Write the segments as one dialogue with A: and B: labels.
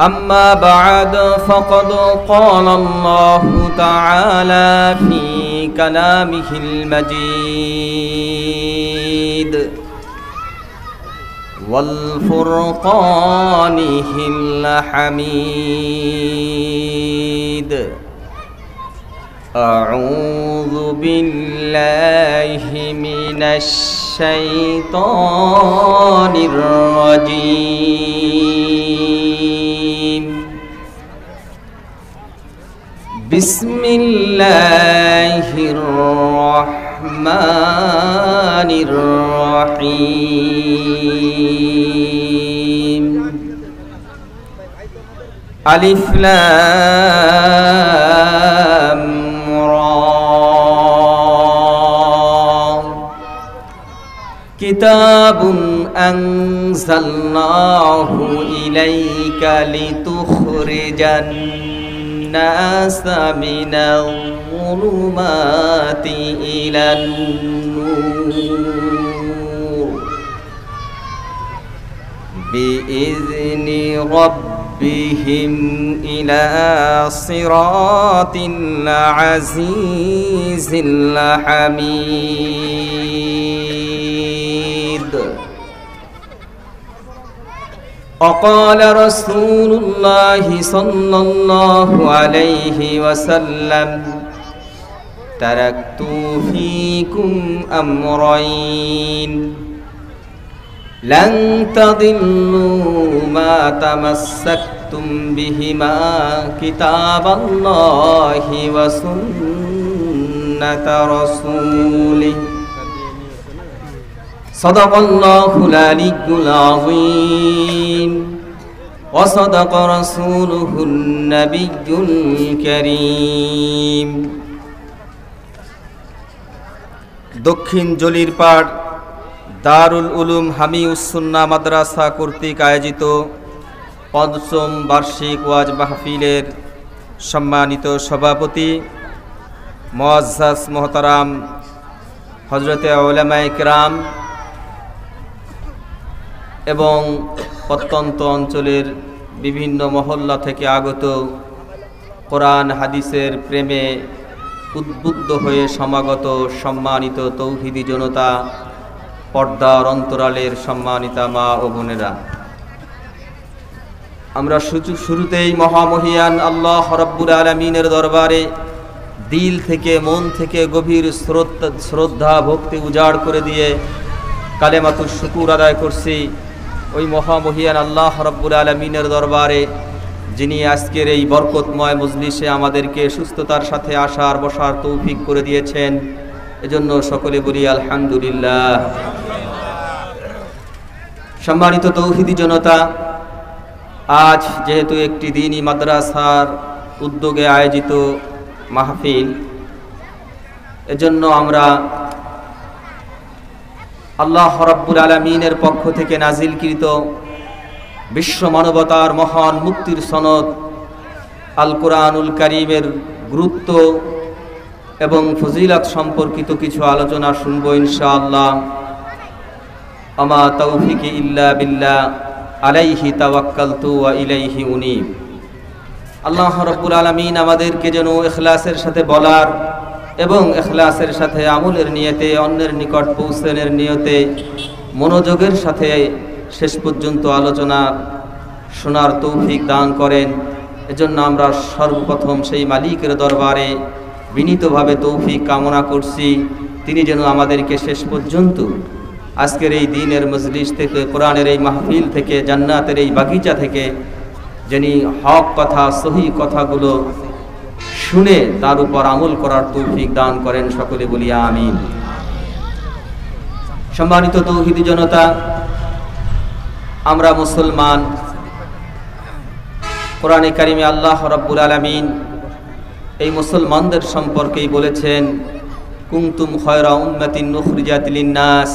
A: أما بعد فقد قال الله تعالى في كلامه المجيد والفرقانه الحميد أعوذ بالله من الشيطان الرجيم بسم الله الرحمن الرحيم ألف لام كتاب أنزلناه إليك لتخرج الناس من الظلمات إلى النور بإذن ربهم إلى صراط العزيز الحميد وقال رسول الله صلى الله عليه وسلم تركت فيكم أمرين لن تضلوا ما تمسكتم بهما كتاب الله وسنة رسوله صدق الله العلي العظيم وصدق رسوله النبي الكريم দক্ষিণ জলিরপাড় দারুল উলুম হামিউস সুন্নাহ মাদ্রাসা কর্তৃক আয়োজিত পঞ্চম বার্ষিক ওয়াজ মাহফিলের সম্মানিত সভাপতি মুআজ্জাজ মোহতারাম হযরতে উলামায়ে কেরাম এবং প্রত্যন্ত অঞ্চলের বিভিন্ন মহল্লা থেকে আগত কোরআন হাদিসের প্রেমে উদ্বুদ্ধ হয়ে সমাগত সম্মানিত তৌহিদি জনতা, পর্দার অন্তরালের সম্মানিতা মা ও বোনেরা, আমরা শুরুতেই মহামহিয়ান আল্লাহ রাব্বুল আলামিনের দরবারে দিল থেকে মন থেকে গভীর শ্রদ্ধা ভক্তি উজাড় করে দিয়ে কালেমাতুশ শুকুর আদায় করছি ওই মহামহিয়ান আল্লাহ রাব্বুল আলামিনের দরবারে, যিনি আজকের এই বরকতময় মজলিসে আমাদেরকে সুস্থতার সাথে আসার বসার তৌফিক করে দিয়েছেন। এজন্য সকলে বলি আলহামদুলিল্লাহ। সম্মানিত তৌহিদি জনতা, আজ যেহেতু একটি দ্বীনি মাদ্রাসার উদ্যোগে আয়োজিত মাহফিল, এজন্য আমরা আল্লাহ রাব্বুল আলামিনের পক্ষ থেকে নাজিলকৃত বিশ্ব মানবতার মহান মুক্তির সনদ আল কোরআনুল কারীমের গুরুত্ব এবং ফজিলত সম্পর্কিত কিছু আলোচনা শুনবো ইনশাআল্লাহ। আমা তাওফিকি ইল্লা বিল্লাহ আলাইহি তাওয়াক্কালতু ওয়া ইলাইহি উনীব। আল্লাহ রাব্বুল আলামিন আমাদেরকে যেন ইখলাসের সাথে বলার এবং ইখলাসের সাথে আমলের নিয়তে অন্যের নিকট পৌঁছানোর নিয়তে মনোযোগের সাথে শেষ পর্যন্ত আলোচনা শোনার তৌফিক দান করেন। এজন্য আমরা সর্বপ্রথম সেই মালিকের দরবারে বিনীতভাবে তৌফিক কামনা করছি, তিনি যেন আমাদেরকে শেষ পর্যন্ত আজকের এই দ্বীনের মজলিস থেকে, কোরআনের এই মাহফিল থেকে, জান্নাতের এই বাগিচা থেকে যিনি হক কথা সহি কথাগুলো শুনে তার উপর আমল করার তৌফিক দান করেন। সকলে বলি আমিন। সম্মানিত তৌহিদি জনতা, আমরা মুসলমান। কোরআনে কারিমে আল্লাহ রাব্বুল আলামিন এই মুসলমানদের সম্পর্কেই বলেছেন, কুনতুম খায়রা উম্মাতিন উখরিজাত লিন-নাস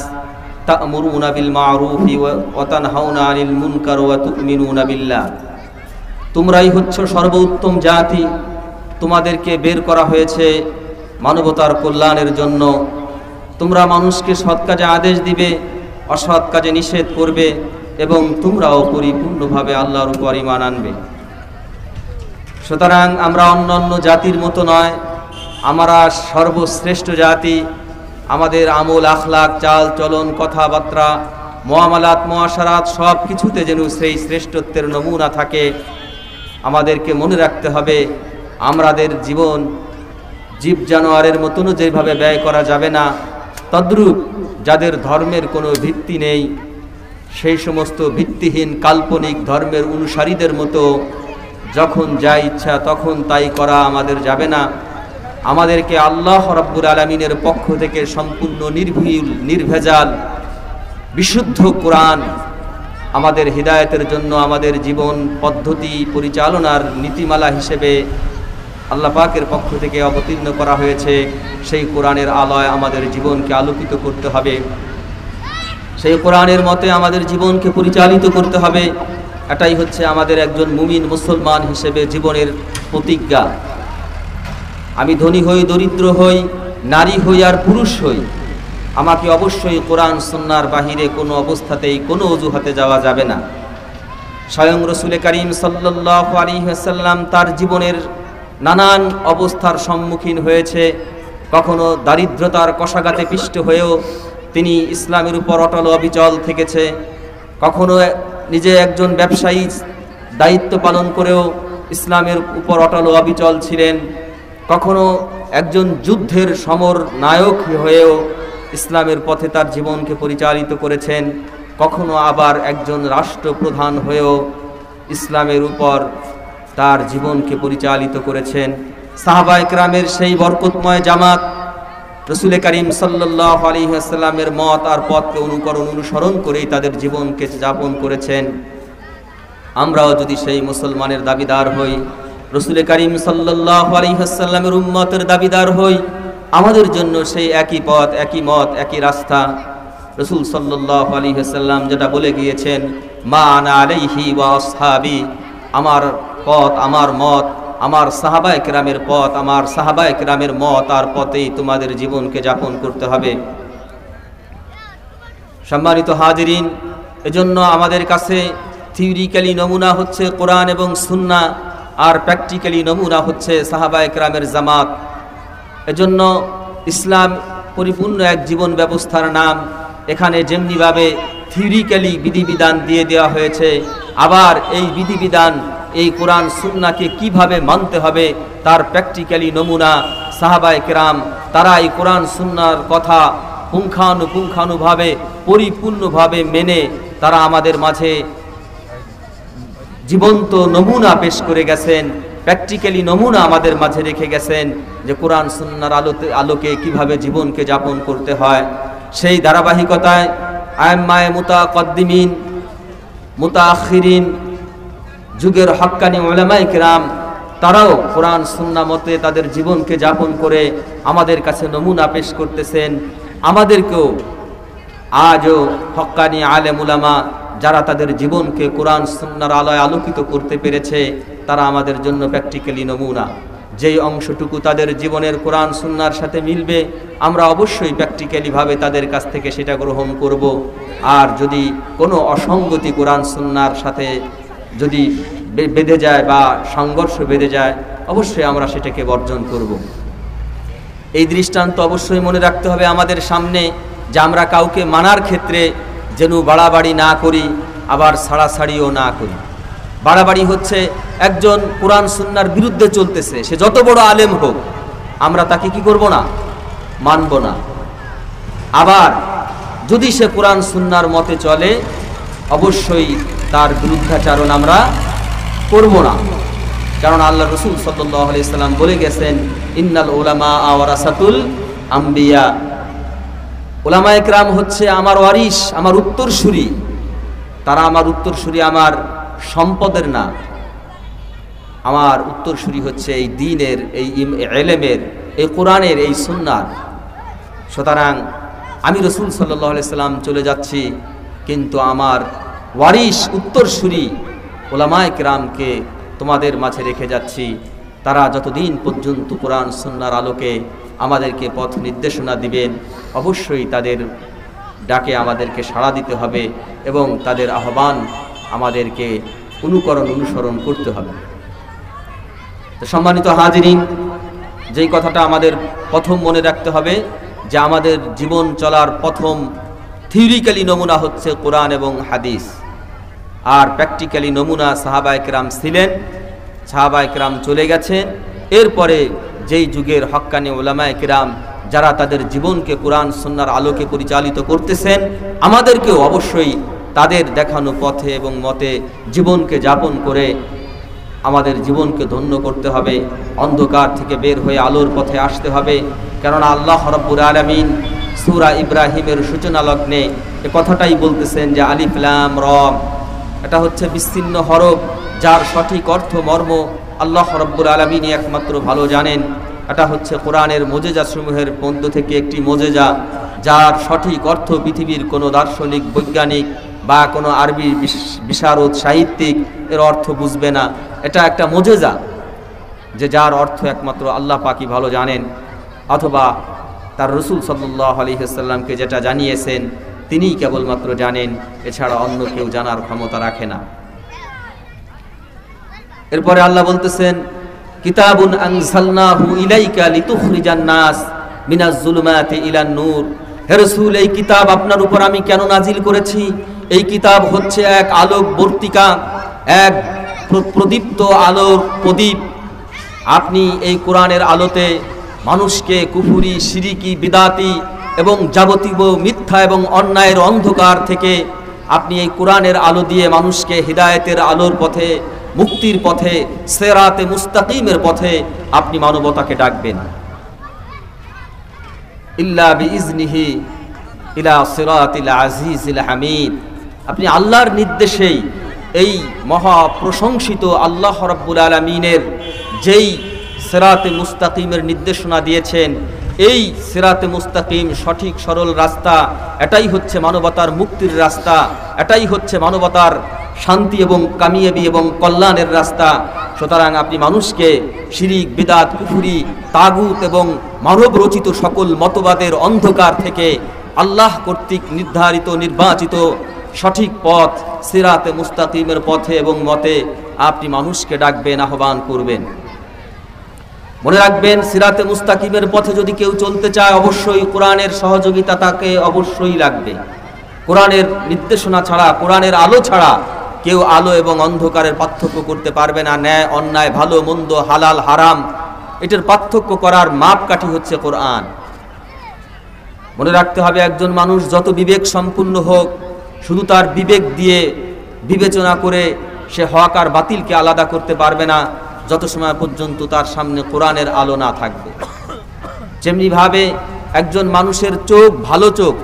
A: তা'মুরুনা বিল মা'রুফি ওয়া তানহাউনা আনিল মুনকার ওয়া তু'মিনুনা বিল্লাহ। তোমরাই হচ্ছ সর্বোত্তম জাতি, তোমাদেরকে বের করা হয়েছে মানবতার কল্যাণের জন্য। তোমরা মানুষকে সৎ কাজে আদেশ দিবে, অসৎ কাজে নিষেধ করবে এবং তোমরাও পরিপূর্ণভাবে আল্লাহর উপর ঈমান আনবে। সুতরাং আমরা অন্যান্য জাতির মতো নয়, আমরা সর্বশ্রেষ্ঠ জাতি। আমাদের আমল, আখলাক, চাল চলন, কথাবার্তা, মুআমালাত, মুআশারাত সব কিছুতে যেন সেই শ্রেষ্ঠত্বের নমুনা থাকে। আমাদেরকে মনে রাখতে হবে আমাদের জীবন জীব জানোয়ারের মতনও যেভাবে ব্যয় করা যাবে না, তদ্রূপ যাদের ধর্মের কোনো ভিত্তি নেই সেই সমস্ত ভিত্তিহীন কাল্পনিক ধর্মের অনুসারীদের মতো যখন যা ইচ্ছা তখন তাই করা আমাদের যাবে না। আমাদেরকে আল্লাহ রাব্বুল আলামিনের পক্ষ থেকে সম্পূর্ণ নির্ভুল, নির্ভেজাল, বিশুদ্ধ কোরআন আমাদের হিদায়াতের জন্য, আমাদের জীবন পদ্ধতি পরিচালনার নীতিমালা হিসেবে আল্লাহ পাকের পক্ষ থেকে অবতীর্ণ করা হয়েছে। সেই কোরআনের আলোয় আমাদের জীবনকে আলোকিত করতে হবে, সেই কোরআনের মতে আমাদের জীবনকে পরিচালিত করতে হবে। এটাই হচ্ছে আমাদের একজন মুমিন মুসলমান হিসেবে জীবনের প্রতিজ্ঞা। আমি ধনী হই, দরিদ্র হই, নারী হই আর পুরুষ হই, আমাকে অবশ্যই কোরআন সুন্নাহর বাহিরে কোনো অবস্থাতেই কোনো অজুহাতে যাওয়া যাবে না। স্বয়ং রাসূল করিম সাল্লাল্লাহু আলাইহি ওয়াসাল্লাম তার জীবনের নানান অবস্থার সম্মুখীন হয়েছে। কখনো দারিদ্রতার কষাঘাতে পিষ্ট হয়েও তিনি ইসলামের উপর অটল অবিচল থেকেছে। কখনো নিজে একজন ব্যবসায়ী দায়িত্ব পালন করেও ইসলামের উপর অটল অবিচল ছিলেন। কখনো একজন যুদ্ধের সমর নায়ক হয়েও ইসলামের পথে তার জীবনকে পরিচালিত করেছেন। কখনো আবার একজন রাষ্ট্রপ্রধান হয়েও ইসলামের উপর তার জীবনকে পরিচালিত করেছেন। সাহাবায়ে কেরামের সেই বরকতময় জামাত রাসূল করিম সাল্লাল্লাহু আলাইহি ওয়াসাল্লামের মত আর পথকে অনুসরণ করেই তাদের জীবনকে যাপন করেছেন। আমরাও যদি সেই মুসলমানের দাবিদার হই, রাসূল করিম সাল্লাল্লাহু আলাইহি ওয়াসাল্লামের উম্মতের দাবিদার হই, আমাদের জন্য সেই একই পথ, একই মত, একই রাস্তা। রাসূল সাল্লাল্লাহু আলাইহি ওয়াসাল্লাম যেটা বলে গিয়েছেন, মা আনা আলাইহি ওয়া আসহাবি, আমার পথ, আমার মত, আমার সাহাবায়ে কেরামের পথ, আমার সাহাবায়ে কেরামের মত আর পথেই তোমাদের জীবনকে যাপন করতে হবে। সম্মানিত হাজিরিন, এজন্য আমাদের কাছে থিওরিক্যালি নমুনা হচ্ছে কোরআন এবং সুন্নাহ, আর প্র্যাকটিক্যালি নমুনা হচ্ছে সাহাবায়ে কেরামের জামাত। এজন্য ইসলাম পরিপূর্ণ এক জীবন ব্যবস্থার নাম। এখানে যেমনিভাবে থিওরিক্যালি বিধিবিধান দিয়ে দেওয়া হয়েছে, আবার এই বিধিবিধান, এই কোরআন সুন্নাহকে কিভাবে মানতে হবে তার প্র্যাকটিক্যালি নমুনা সাহাবায়ে কেরাম। তারা এই কোরআন সুন্নাহর কথা পুঙ্খানুপুঙ্খানুভাবে পরিপূর্ণভাবে মেনে তারা আমাদের মাঝে জীবন্ত নমুনা পেশ করে গেছেন, প্র্যাকটিক্যালি নমুনা আমাদের মাঝে রেখে গেছেন যে কোরআন সুন্নাহর আলোকে কিভাবে জীবনকে যাপন করতে হয়। সেই ধারাবাহিকতায় আইম্মায়ে মুতাকদ্দিমিন, মুতাআখিরিন, যুগের হক্কানি উলামায়ে কেরাম তারাও কোরআন সুন্নাহ মতে তাদের জীবনকে যাপন করে আমাদের কাছে নমুনা পেশ করতেছেন। আমাদেরকেও আজও হক্কানি আলেম উলামা যারা তাদের জীবনকে কোরআন সুন্নাহর আলোয় আলোকিত করতে পেরেছে, তারা আমাদের জন্য প্র্যাকটিক্যালি নমুনা। যেই অংশটুকু তাদের জীবনের কোরআন সুন্নাহর সাথে মিলবে, আমরা অবশ্যই প্র্যাকটিক্যালিভাবে তাদের কাছ থেকে সেটা গ্রহণ করব। আর যদি কোনো অসঙ্গতি কোরআন সুন্নাহর সাথে যদি বেঁধে যায় বা সংঘর্ষ বেঁধে যায়, অবশ্যই আমরা সেটাকে বর্জন করব। এই দৃষ্টান্ত অবশ্যই মনে রাখতে হবে আমাদের সামনে, যে আমরা কাউকে মানার ক্ষেত্রে যেন বাড়াবাড়ি না করি, আবার ছাড়াছাড়িও না করি। বাড়াবাড়ি হচ্ছে একজন কোরআন সুন্নাহর বিরুদ্ধে চলতেছে, সে যত বড় আলেম হোক, আমরা তাকে কি করব না, মানব না। আবার যদি সে কোরআন সুন্নাহর মতে চলে, অবশ্যই তার বিরুদ্ধাচারণ আমরা করব না। কারণ আল্লাহ রাসূল সাল্লাল্লাহু আলাইহি ওয়াসাল্লাম বলে গেছেন, ইন্নাল উলামা ওয়ারাসাতুল আম্বিয়া, উলামায়ে কেরাম হচ্ছে আমার ওয়ারিস, আমার উত্তরসূরি। তারা আমার উত্তরসূরি, আমার সম্পদের না, আমার উত্তরসূরি হচ্ছে এই দ্বীনের, এই ইলমের, এই কোরআনের, এই সুন্নাহর। সুতরাং আমি রাসূল সাল্লাল্লাহু আলাইহি ওয়াসাল্লাম চলে যাচ্ছি, কিন্তু আমার ওয়ারিস, উত্তরসূরি উলামায়ে কেরামকে তোমাদের মাঝে রেখে যাচ্ছি। তারা যতদিন পর্যন্ত কোরআন সুন্নাহর আলোকে আমাদেরকে পথ নির্দেশনা দিবেন, অবশ্যই তাদের ডাকে আমাদেরকে সাড়া দিতে হবে এবং তাদের আহ্বান আমাদেরকে অনুসরণ করতে হবে। তো সম্মানিত হাজিরিন, যেই কথাটা আমাদের প্রথম মনে রাখতে হবে যে আমাদের জীবন চলার প্রথম থিওরিক্যালি নমুনা হচ্ছে কোরআন এবং হাদিস, আর প্র্যাকটিক্যালি নমুনা সাহাবায়ে কেরাম ছিলেন। সাহাবায়ে কেরাম চলে গেছেন, এরপরে যেই যুগের হক্কানি উলামায়ে কেরাম যারা তাদের জীবনকে কোরআন সুন্নাহর আলোকে পরিচালিত করতেছেন, আমাদেরকেও অবশ্যই তাদের দেখানো পথে এবং মতে জীবনকে যাপন করে আমাদের জীবনকে ধন্য করতে হবে, অন্ধকার থেকে বের হয়ে আলোর পথে আসতে হবে। কেননা আল্লাহ রাব্বুল আলামিন সূরা ইব্রাহিমের সূচনা লগ্নে এ কথাটাই বলতেছেন যে আলিফ লাম র, এটা হচ্ছে বিচ্ছিন্ন হরফ যার সঠিক অর্থ মর্ম আল্লাহ রাব্বুল আলামিনই একমাত্র ভালো জানেন। এটা হচ্ছে কোরআনের মুজিজা সমূহের মধ্য থেকে একটি মুজিজা, যার সঠিক অর্থ পৃথিবীর কোনো দার্শনিক, বৈজ্ঞানিক বা কোনো আরবি বিশারদ সাহিত্যিক এর অর্থ বুঝবে না। এটা একটা মুজিজা যে যার অর্থ একমাত্র আল্লাহ পাকই ভালো জানেন, অথবা তার রাসূল সাল্লাল্লাহু আলাইহি ওয়াসাল্লামকে যেটা জানিয়েছেন তিনিই কেবলমাত্র জানেন, এছাড়া অন্য কেউ জানার ক্ষমতা রাখে না। এরপরে আল্লাহ বলতেছেন কিতাবুন আনজালনাহু ইলাইকা লিতুখরিজান নাস মিনাজ যুলুমাতি ইলান নূর। হে রাসূল, এই কিতাব আপনার উপর আমি কেন নাজিল করেছি? এই কিতাব হচ্ছে এক আলোক বর্তিকা, এক প্রদীপ্ত আলোর প্রদীপ। আপনি এই কোরআনের আলোতে মানুষকে কুফরি, শিরিকি, বিদাতি এবং যাবতীয় মিথ্যা এবং অন্যায়ের অন্ধকার থেকে আপনি এই কোরআনের আলো দিয়ে মানুষকে হিদায়াতের আলোর পথে, মুক্তির পথে, সিরাতে মুস্তাকিমের পথে আপনি মানবতাকে ডাকবেন। ইল্লা বিইজনিহি ইলা সিরাতিল আজিজিল হামিদ। আপনি আল্লাহর নির্দেশেই এই মহা প্রশংসিত আল্লাহ রাব্বুল আলামিনের যেই সিরাতে মুস্তাকিমের নির্দেশনা দিয়েছেন, এই সিরাতে মুস্তাকিম সঠিক সরল রাস্তা, এটাই হচ্ছে মানবতার মুক্তির রাস্তা, এটাই হচ্ছে মানবতার শান্তি এবং কামিয়াবি এবং কল্যাণের রাস্তা। সুতরাং আপনি মানুষকে শিরিক, বিদআত, কুফরি, তাগুত এবং মানব রচিত সকল মতবাদের অন্ধকার থেকে আল্লাহ কর্তৃক নির্ধারিত, নির্বাচিত সঠিক পথ সিরাতে মুস্তাকিমের পথে এবং মতে আপনি মানুষকে ডাকবেন, আহ্বান করবেন। মনে রাখবেন, সিরাতে মুস্তাকিমের পথে যদি কেউ চলতে চায় অবশ্যই কোরআনের সহযোগিতা তাকে অবশ্যই লাগবে। কোরআনের নির্দেশনা ছাড়া, কোরআনের আলো ছাড়া কেউ আলো এবং অন্ধকারের পার্থক্য করতে পারবে না। ন্যায় অন্যায়, ভালো মন্দ, হালাল হারাম, এটার পার্থক্য করার মাপকাঠি হচ্ছে কোরআন। মনে রাখতে হবে, একজন মানুষ যত বিবেক সম্পূর্ণ হোক, শুধু তার বিবেক দিয়ে বিবেচনা করে সে হক আর বাতিলকে আলাদা করতে পারবে না যত সময় পর্যন্ত তার সামনে কোরআনের আলো না থাকবে। যেমনিভাবে একজন মানুষের চোখ ভালো চোখ,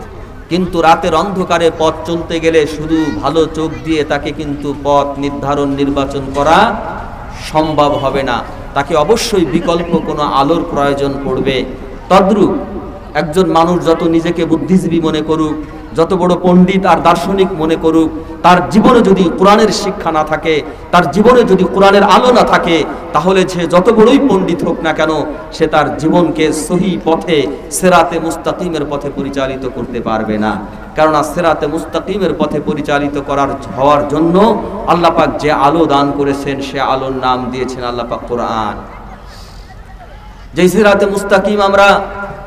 A: কিন্তু রাতের অন্ধকারে পথ চলতে গেলে শুধু ভালো চোখ দিয়ে তাকে কিন্তু পথ নির্ধারণ, নির্বাচন করা সম্ভব হবে না, তাকে অবশ্যই বিকল্প কোনো আলোর প্রয়োজন পড়বে। তদ্রূপ একজন মানুষ যত নিজেকে বুদ্ধিজীবী মনে করুক, যত বড় পণ্ডিত আর দার্শনিক মনে করুক, তার জীবনে যদি কোরআনের শিক্ষা না থাকে, তার জীবনে যদি কোরআনের আলো না থাকে, তাহলে সে যত বড়ই পণ্ডিত হোক না কেন, সে তার জীবনকে সহি পথে, সিরাতে মুস্তাকিমের পথে পরিচালিত করতে পারবে না। কারণ সিরাতে মুস্তাকিমের পথে পরিচালিত হওয়ার জন্য আল্লাহ পাক যে আলো দান করেছেন, সে আলোর নাম দিয়েছেন আল্লাহ পাক কোরআন। যেই সিরাতে মুস্তাকিম আমরা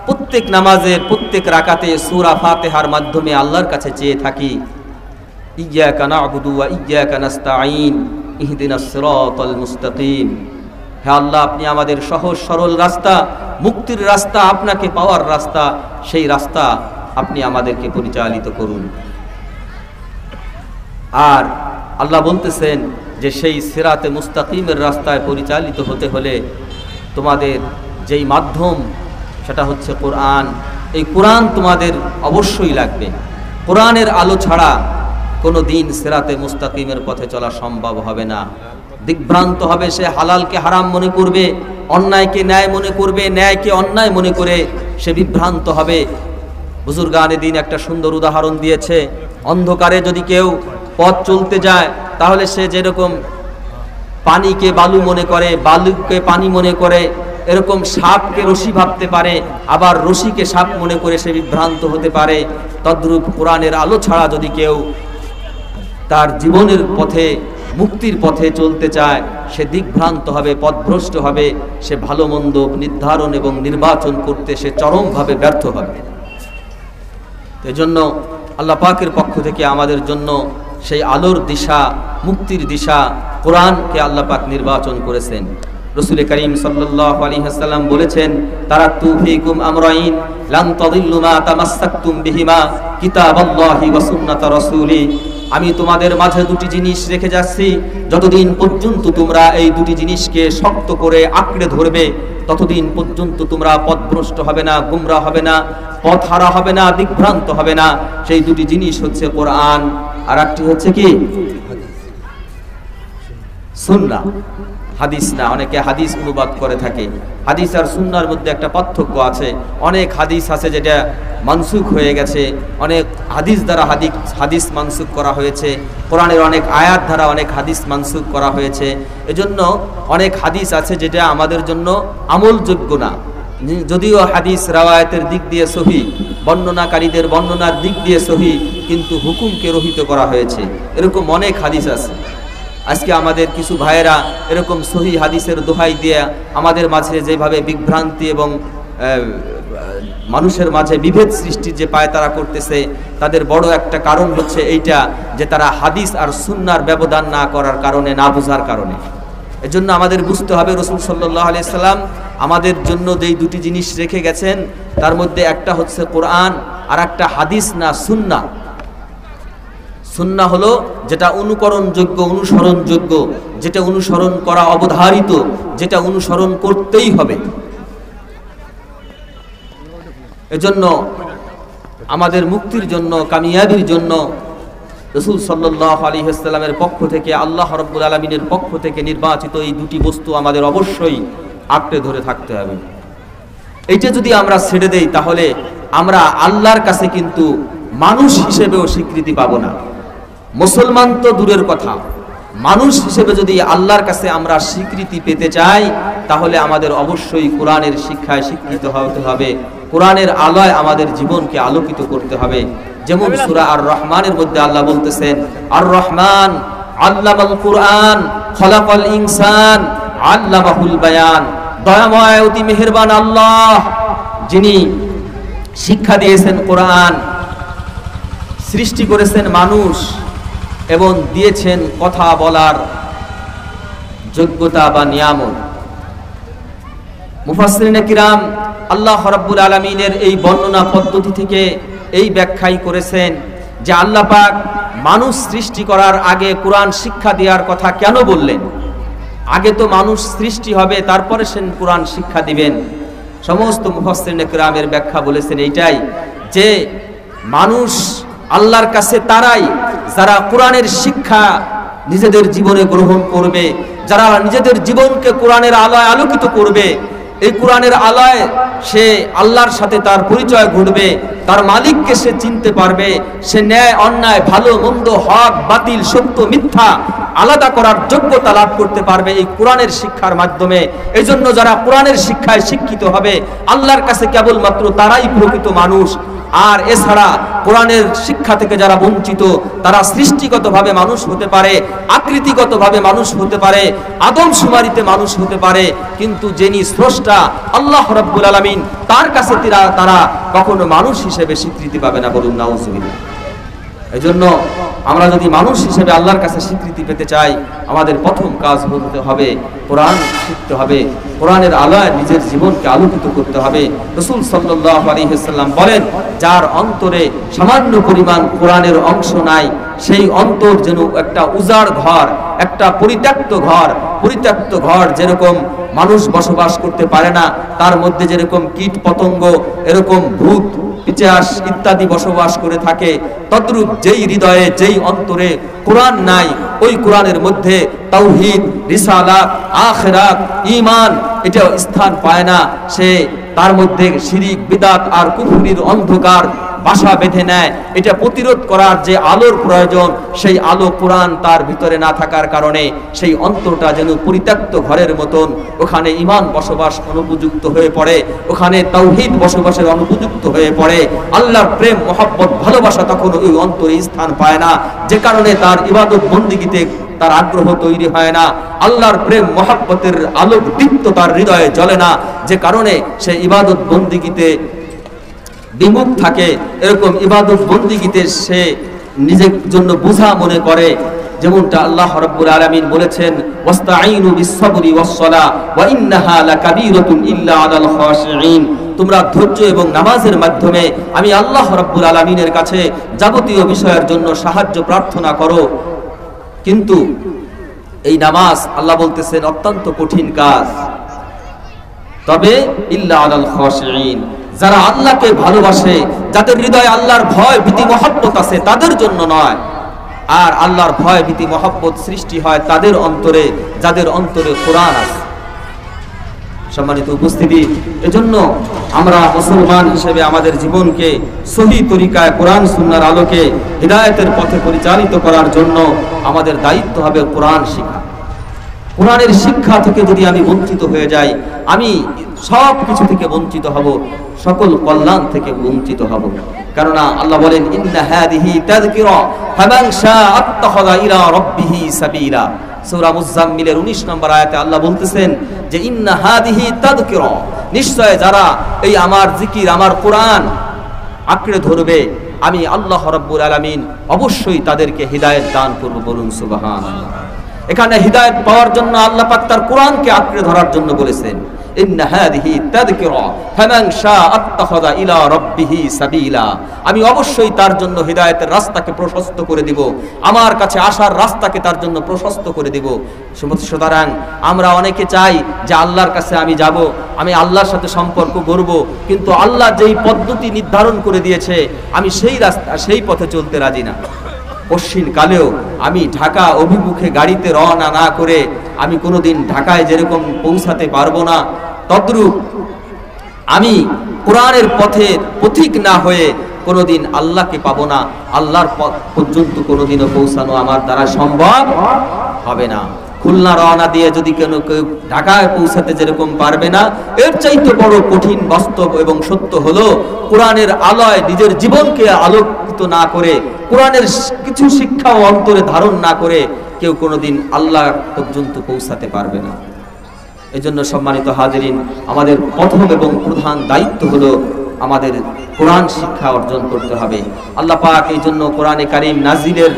A: প্রত্যেক নামাজের প্রত্যেক রাকাতে সূরা ফাতিহার মাধ্যমে আল্লাহর কাছে চেয়ে থাকি, ইয়্যাকা না'বুদু ওয়া ইয়্যাকা নাস্তাঈন ইহদিনাস সিরাতাল মুস্তাকিম। হে আল্লাহ, আপনি আমাদের সহজ সরল রাস্তা, মুক্তির রাস্তা, আপনাকে পাওয়ার রাস্তা, সেই রাস্তা আপনি আমাদেরকে পরিচালিত করুন। আর আল্লাহ বলতেছেন যে সেই সিরাতে মুস্তাকিমের রাস্তায় পরিচালিত হতে হলে তোমাদের যেই মাধ্যম সেটা হচ্ছে কোরআন। এই কোরআন তোমাদের অবশ্যই লাগবে। কোরআনের আলো ছাড়া কোনো দিন সিরাতে মুস্তাকিমের পথে চলা সম্ভব হবে না। দিকভ্রান্ত হবে, সে হালালকে হারাম মনে করবে, অন্যায়কে ন্যায় মনে করবে, ন্যায়কে অন্যায় মনে করে সে বিভ্রান্ত হবে। বুজুর্গানে দিন একটা সুন্দর উদাহরণ দিয়েছে, অন্ধকারে যদি কেউ পথ চলতে যায় তাহলে সে যেরকম পানিকে বালু মনে করে, বালুকে পানি মনে করে, এরকম সাপকে রশি ভাবতে পারে, আবার রশিকে সাপ মনে করে সে বিভ্রান্ত হতে পারে। তদ্রূপ কোরআনের আলো ছাড়া যদি কেউ তার জীবনের পথে মুক্তির পথে চলতে চায় সে দিকভ্রান্ত হবে, পথভ্রষ্ট হবে, সে ভালো মন্দ নির্ধারণ এবং নির্বাচন করতে সে চরমভাবে ব্যর্থ হবে। এজন্য আল্লাহ পাকের পক্ষ থেকে আমাদের জন্য সেই আলোর দিশা, মুক্তির দিশা কোরআনকে আল্লাহ পাক নির্বাচন করেছেন। রাসূল করিম সাল্লাল্লাহু আলাইহি ওয়াসাল্লাম বলেছেন, তারাকতু ফীকুম আমরাইন লান তাদিল্লু মা তামাসসাকতুম বিহিমা কিতাবাল্লাহি ওয়া সুন্নাত রাসূলি। আমি তোমাদের মাঝে দুটি জিনিস রেখে যাচ্ছি, যতদিন পর্যন্ত তোমরা এই দুটি জিনিসকে শক্ত করে আঁকড়ে ধরবে ততদিন পর্যন্ত তোমরা পথভ্রষ্ট হবে না, গুমরা হবে না, পথ হারা হবে না, দিকভ্রান্ত হবে না। সেই দুটি জিনিস হচ্ছে কোরআন, আর একটি হচ্ছে কি সুন্নাহ। হাদিস না, অনেকে হাদিস অনুবাদ করে থাকে। হাদিস আর সুন্নাহর মধ্যে একটা পার্থক্য আছে। অনেক হাদিস আছে যেটা মানসুখ হয়ে গেছে, অনেক হাদিস দ্বারা হাদিস মানসুখ করা হয়েছে, কোরআনের অনেক আয়াত দ্বারা অনেক হাদিস মানসুখ করা হয়েছে। এজন্য অনেক হাদিস আছে যেটা আমাদের জন্য আমলযোগ্য না, যদিও হাদিস রাওয়ায়াতের দিক দিয়ে সহি, বর্ণনাকারীদের বর্ণনার দিক দিয়ে সহি, কিন্তু হুকুমকে রহিত করা হয়েছে। এরকম অনেক হাদিস আছে। আজকে আমাদের কিছু ভাইয়েরা এরকম সহি হাদিসের দোহাই দিয়ে আমাদের মাঝে যেভাবে বিভ্রান্তি এবং মানুষের মাঝে বিভেদ সৃষ্টির যে পায়তারা করতেছে, তাদের বড় একটা কারণ হচ্ছে এইটা যে তারা হাদিস আর সুন্নাহর ব্যবধান না করার কারণে, না বোঝার কারণে। এজন্য আমাদের বুঝতে হবে রাসূল সাল্লাল্লাহু আলাইহি সাল্লাম আমাদের জন্য যেই দুটি জিনিস রেখে গেছেন তার মধ্যে একটা হচ্ছে কোরআন, আর একটা হাদিস না সুন্নাহ। সুন্নাহ হলো যেটা অনুকরণযোগ্য, অনুসরণযোগ্য, যেটা অনুসরণ করা অবধারিত, যেটা অনুসরণ করতেই হবে। এজন্য আমাদের মুক্তির জন্য, কামিয়াবির জন্য রাসূল সাল্লাল্লাহু আলাইহি ওয়াসাল্লামের পক্ষ থেকে, আল্লাহ রাব্বুল আলামিনের পক্ষ থেকে নির্বাচিত এই দুটি বস্তু আমাদের অবশ্যই আঁকড়ে ধরে থাকতে হবে। এইটা যদি আমরা ছেড়ে দেই তাহলে আমরা আল্লাহর কাছে কিন্তু মানুষ হিসেবেও স্বীকৃতি পাবো না। মুসলমান তো দূরের কথা, মানুষ হিসেবে যদি আল্লাহর কাছে আমরা স্বীকৃতি পেতে চাই তাহলে আমাদের অবশ্যই কোরআনের শিক্ষায় শিক্ষিত হতে হবে, কোরআনের আলোয় আমাদের জীবনকে আলোকিত করতে হবে। যেমন সূরা আর রহমানের মধ্যে আল্লাহ বলতেছেন, আর রহমান আল্লামাল কুরআন খলাকাল ইনসান আল্লামাহুল বায়ান। দয়াময় অতি মেহেরবান আল্লাহ, যিনি শিক্ষা দিয়েছেন কোরআন, সৃষ্টি করেছেন মানুষ এবং দিয়েছেন কথা বলার যোগ্যতা বা নিয়ামত। মুফাসসিরিনে কিরাম আল্লাহ রাব্বুল আলামিনের এই বর্ণনা পদ্ধতি থেকে এই ব্যাখ্যাই করেছেন যে আল্লাহ পাক মানুষ সৃষ্টি করার আগে কোরআন শিক্ষা দেওয়ার কথা কেন বললেন। আগে তো মানুষ সৃষ্টি হবে, তারপরে সে কোরআন শিক্ষা দিবেন। সমস্ত মুফাসসিরিনে কিরামের ব্যাখ্যা বলেছেন এইটাই যে মানুষ আল্লাহর কাছে তারাই যারা কোরআনের শিক্ষা নিজেদের জীবনে গ্রহণ করবে, যারা নিজেদের জীবনকে কোরআনের আলোয় আলোকিত করবে। এই কোরআনের আলোয় সে আল্লাহর সাথে তার পরিচয় ঘটবে, তার মালিককে সে চিনতে পারবে, সে ন্যায় অন্যায়, ভালো মন্দ, হক বাতিল, সত্য মিথ্যা আলাদা করার যোগ্যতা লাভ করতে পারবে এই কোরআনের শিক্ষার মাধ্যমে। এজন্য যারা কোরআনের শিক্ষায় শিক্ষিত হবে আল্লাহর কাছে কেবলমাত্র তারাই প্রকৃত মানুষ। আর এছাড়া কোরআনের শিক্ষা থেকে যারা বঞ্চিত তারা সৃষ্টিগতভাবে মানুষ হতে পারে, আকৃতিগতভাবে মানুষ হতে পারে, আদমশুমারিতে মানুষ হতে পারে, কিন্তু যিনি স্রষ্টা আল্লাহ রাব্বুল আলামিন তার কাছে তারা কখনো মানুষ হিসেবে স্বীকৃতি পাবে না। বলুন নাউজুবিল্লাহ। এজন্য আমরা যদি মানুষ হিসেবে আল্লাহর কাছে স্বীকৃতি পেতে চাই আমাদের প্রথম কাজ হতে হবে কোরআন শিখতে হবে, কোরআনের আলোয় নিজের জীবনকে আলোকিত করতে হবে। রাসূল সাল্লাল্লাহু আলাইহি ওয়াসাল্লাম বলেন, যার অন্তরে সামান্য পরিমাণ কোরআনের অংশ নাই সেই অন্তর যেন একটা উজাড় ঘর, একটা পরিত্যক্ত ঘর যেরকম মানুষ বসবাস করতে পারে না, তার মধ্যে যেরকম কীট পতঙ্গ, এরকম ভূত পিশাচ ইত্যাদি বসবাস করে থাকে, তদ্রূপ যেই হৃদয়ে যেই অন্তরে কোরআন নাই ওই কোরআনের মধ্যে তাওহীদ, রিসালাত, আখিরাত, ঈমান এটা স্থান পায় না। সে তার মধ্যে শিরিক, বিদআত আর কুফরির অন্ধকার বাসা বেঁধে নেয়। এটা প্রতিরোধ করার যে আলোর প্রয়োজন সেই আলো কোরআন তার ভিতরে না থাকার কারণে সেই অন্তরটা যেন পরিত্যক্ত ঘরের মতন, ওখানে ঈমান বসবাস অনুপযুক্ত হয়ে পড়ে, ওখানে তাওহীদ বসবাসের অনুপযুক্ত হয়ে পড়ে। আল্লাহর প্রেম, মহব্বত, ভালোবাসা তখন ওই অন্তরে স্থান পায় না, যে কারণে তার ইবাদত বন্দেগীতে তার আগ্রহ তৈরি হয় না, আল্লাহর প্রেম মহব্বতের আলোক দীপ্ত তার হৃদয়ে জ্বলে না, যে কারণে সে ইবাদত বন্দিগিতে বিমুখ থাকে। এরকম ইবাদত বন্দিগিতে সে নিজের জন্য বোঝা মনে করে। যেমনটা আল্লাহ রাব্বুল আলামিন বলেছেন, ওয়াস্তাঈনু বিস-সাবরি ওয়াস-সালাহ ওয়া ইন্নাহা লাকাবীরাতুন ইল্লা আলাল খাশিঈন। তোমরা ধৈর্য এবং নামাজের মাধ্যমে আমি আল্লাহ রাব্বুল আলামিনের কাছে যাবতীয় বিষয়ের জন্য সাহায্য প্রার্থনা করো। কিন্তু এই নামাজ আল্লাহ বলতেছেন অত্যন্ত কঠিন কাজ, তবে ইল্লা আলাল খাশিঈন, যারা আল্লাহকে ভালোবাসে, যাদের হৃদয়ে আল্লাহর ভয় ভীতি মহব্বত আছে, তাদের জন্য নয়। আর আল্লাহর ভয় ভীতি মহব্বত সৃষ্টি হয় তাদের অন্তরে, যাদের অন্তরে কোরআন আছে। সম্মানিত উপস্থিতি, এজন্য আমরা মুসলমান হিসেবে আমাদের জীবনকে সহি তরিকায় কোরআন সুন্নাহর আলোকে হিদায়াতের পথে পরিচালিত করার জন্য আমাদের দায়িত্ব হবে কোরআন শিক্ষা। কোরআনের শিক্ষা থেকে যদি আমি বঞ্চিত হয়ে যাই, আমি সব কিছু থেকে বঞ্চিত হব, সকল কল্যাণ থেকে বঞ্চিত হব। কারণ আল্লাহ বলেন, ইন্না হাদিহি তাযকিরা ফামান শাআ আত্তাখাযা ইলা রাব্বিহি সাবিলা। সূরা মুজাম্মিলের 19 নম্বর আয়াতে আল্লাহ বলতেছেন যে ইন্না হাদিহি তাযকিরা, নিশ্চয় যারা এই আমার জিকির, আমার কোরআন আঁকড়ে ধরবে, আমি আল্লাহ রাব্বুল আলামিন অবশ্যই তাদেরকে হিদায়াত দান করব। বলুন সুবহানাল্লাহ। এখানে হিদায়াত পাওয়ার জন্য আল্লাহ পাক তার কোরআনকে আঁকড়ে ধরার জন্য বলেছেন, ইন্না হাদিহি তাযকিরা ফামান শাআ আত্তাখাযা ইলা রাব্বিহি সাবিলা। আমি অবশ্যই তার জন্য হিদায়াতের রাস্তাকে প্রশস্ত করে দিব, আমার কাছে আসার রাস্তাকে তার জন্য প্রশস্ত করে দিব। সুতরাং আমরা অনেকে চাই যে আল্লাহর কাছে আমি যাব, আমি আল্লাহর সাথে সম্পর্ক গড়ব, কিন্তু আল্লাহ যেই পদ্ধতি নির্ধারণ করে দিয়েছে আমি সেই রাস্তা, সেই পথে চলতে রাজি না। পশ্চিম কালেও আমি ঢাকা অভিমুখে গাড়িতে রওনা না করে আমি কোনোদিন ঢাকায় যেরকম পৌঁছাতে পারবো না, তদ্রূপ আমি কোরআনের পথে পথিক না হয়ে কোনোদিন আল্লাহকে পাবো না। আল্লাহর পথ পর্যন্ত কোনোদিনও পৌঁছানো আমার দ্বারা সম্ভব হবে না। খুলনা রওনা দিয়ে যদি কেউ ঢাকায় পৌঁছাতে যেরকম পারবে না, এর চাইতে বড় কঠিন বাস্তব এবং সত্য হলো কোরআনের আলোয় নিজের জীবনকে আলোকিত না করে, কোরআনের কিছু শিক্ষা ও অন্তরে ধারণ না করে কেউ কোনোদিন আল্লাহ পর্যন্ত পৌঁছাতে পারবে না। এজন্য সম্মানিত হাজিরিন, আমাদের প্রথম এবং প্রধান দায়িত্ব হলো আমাদের কোরআন শিক্ষা অর্জন করতে হবে। আল্লাহ পাক এই জন্য কোরআনে কারীম নাজিলের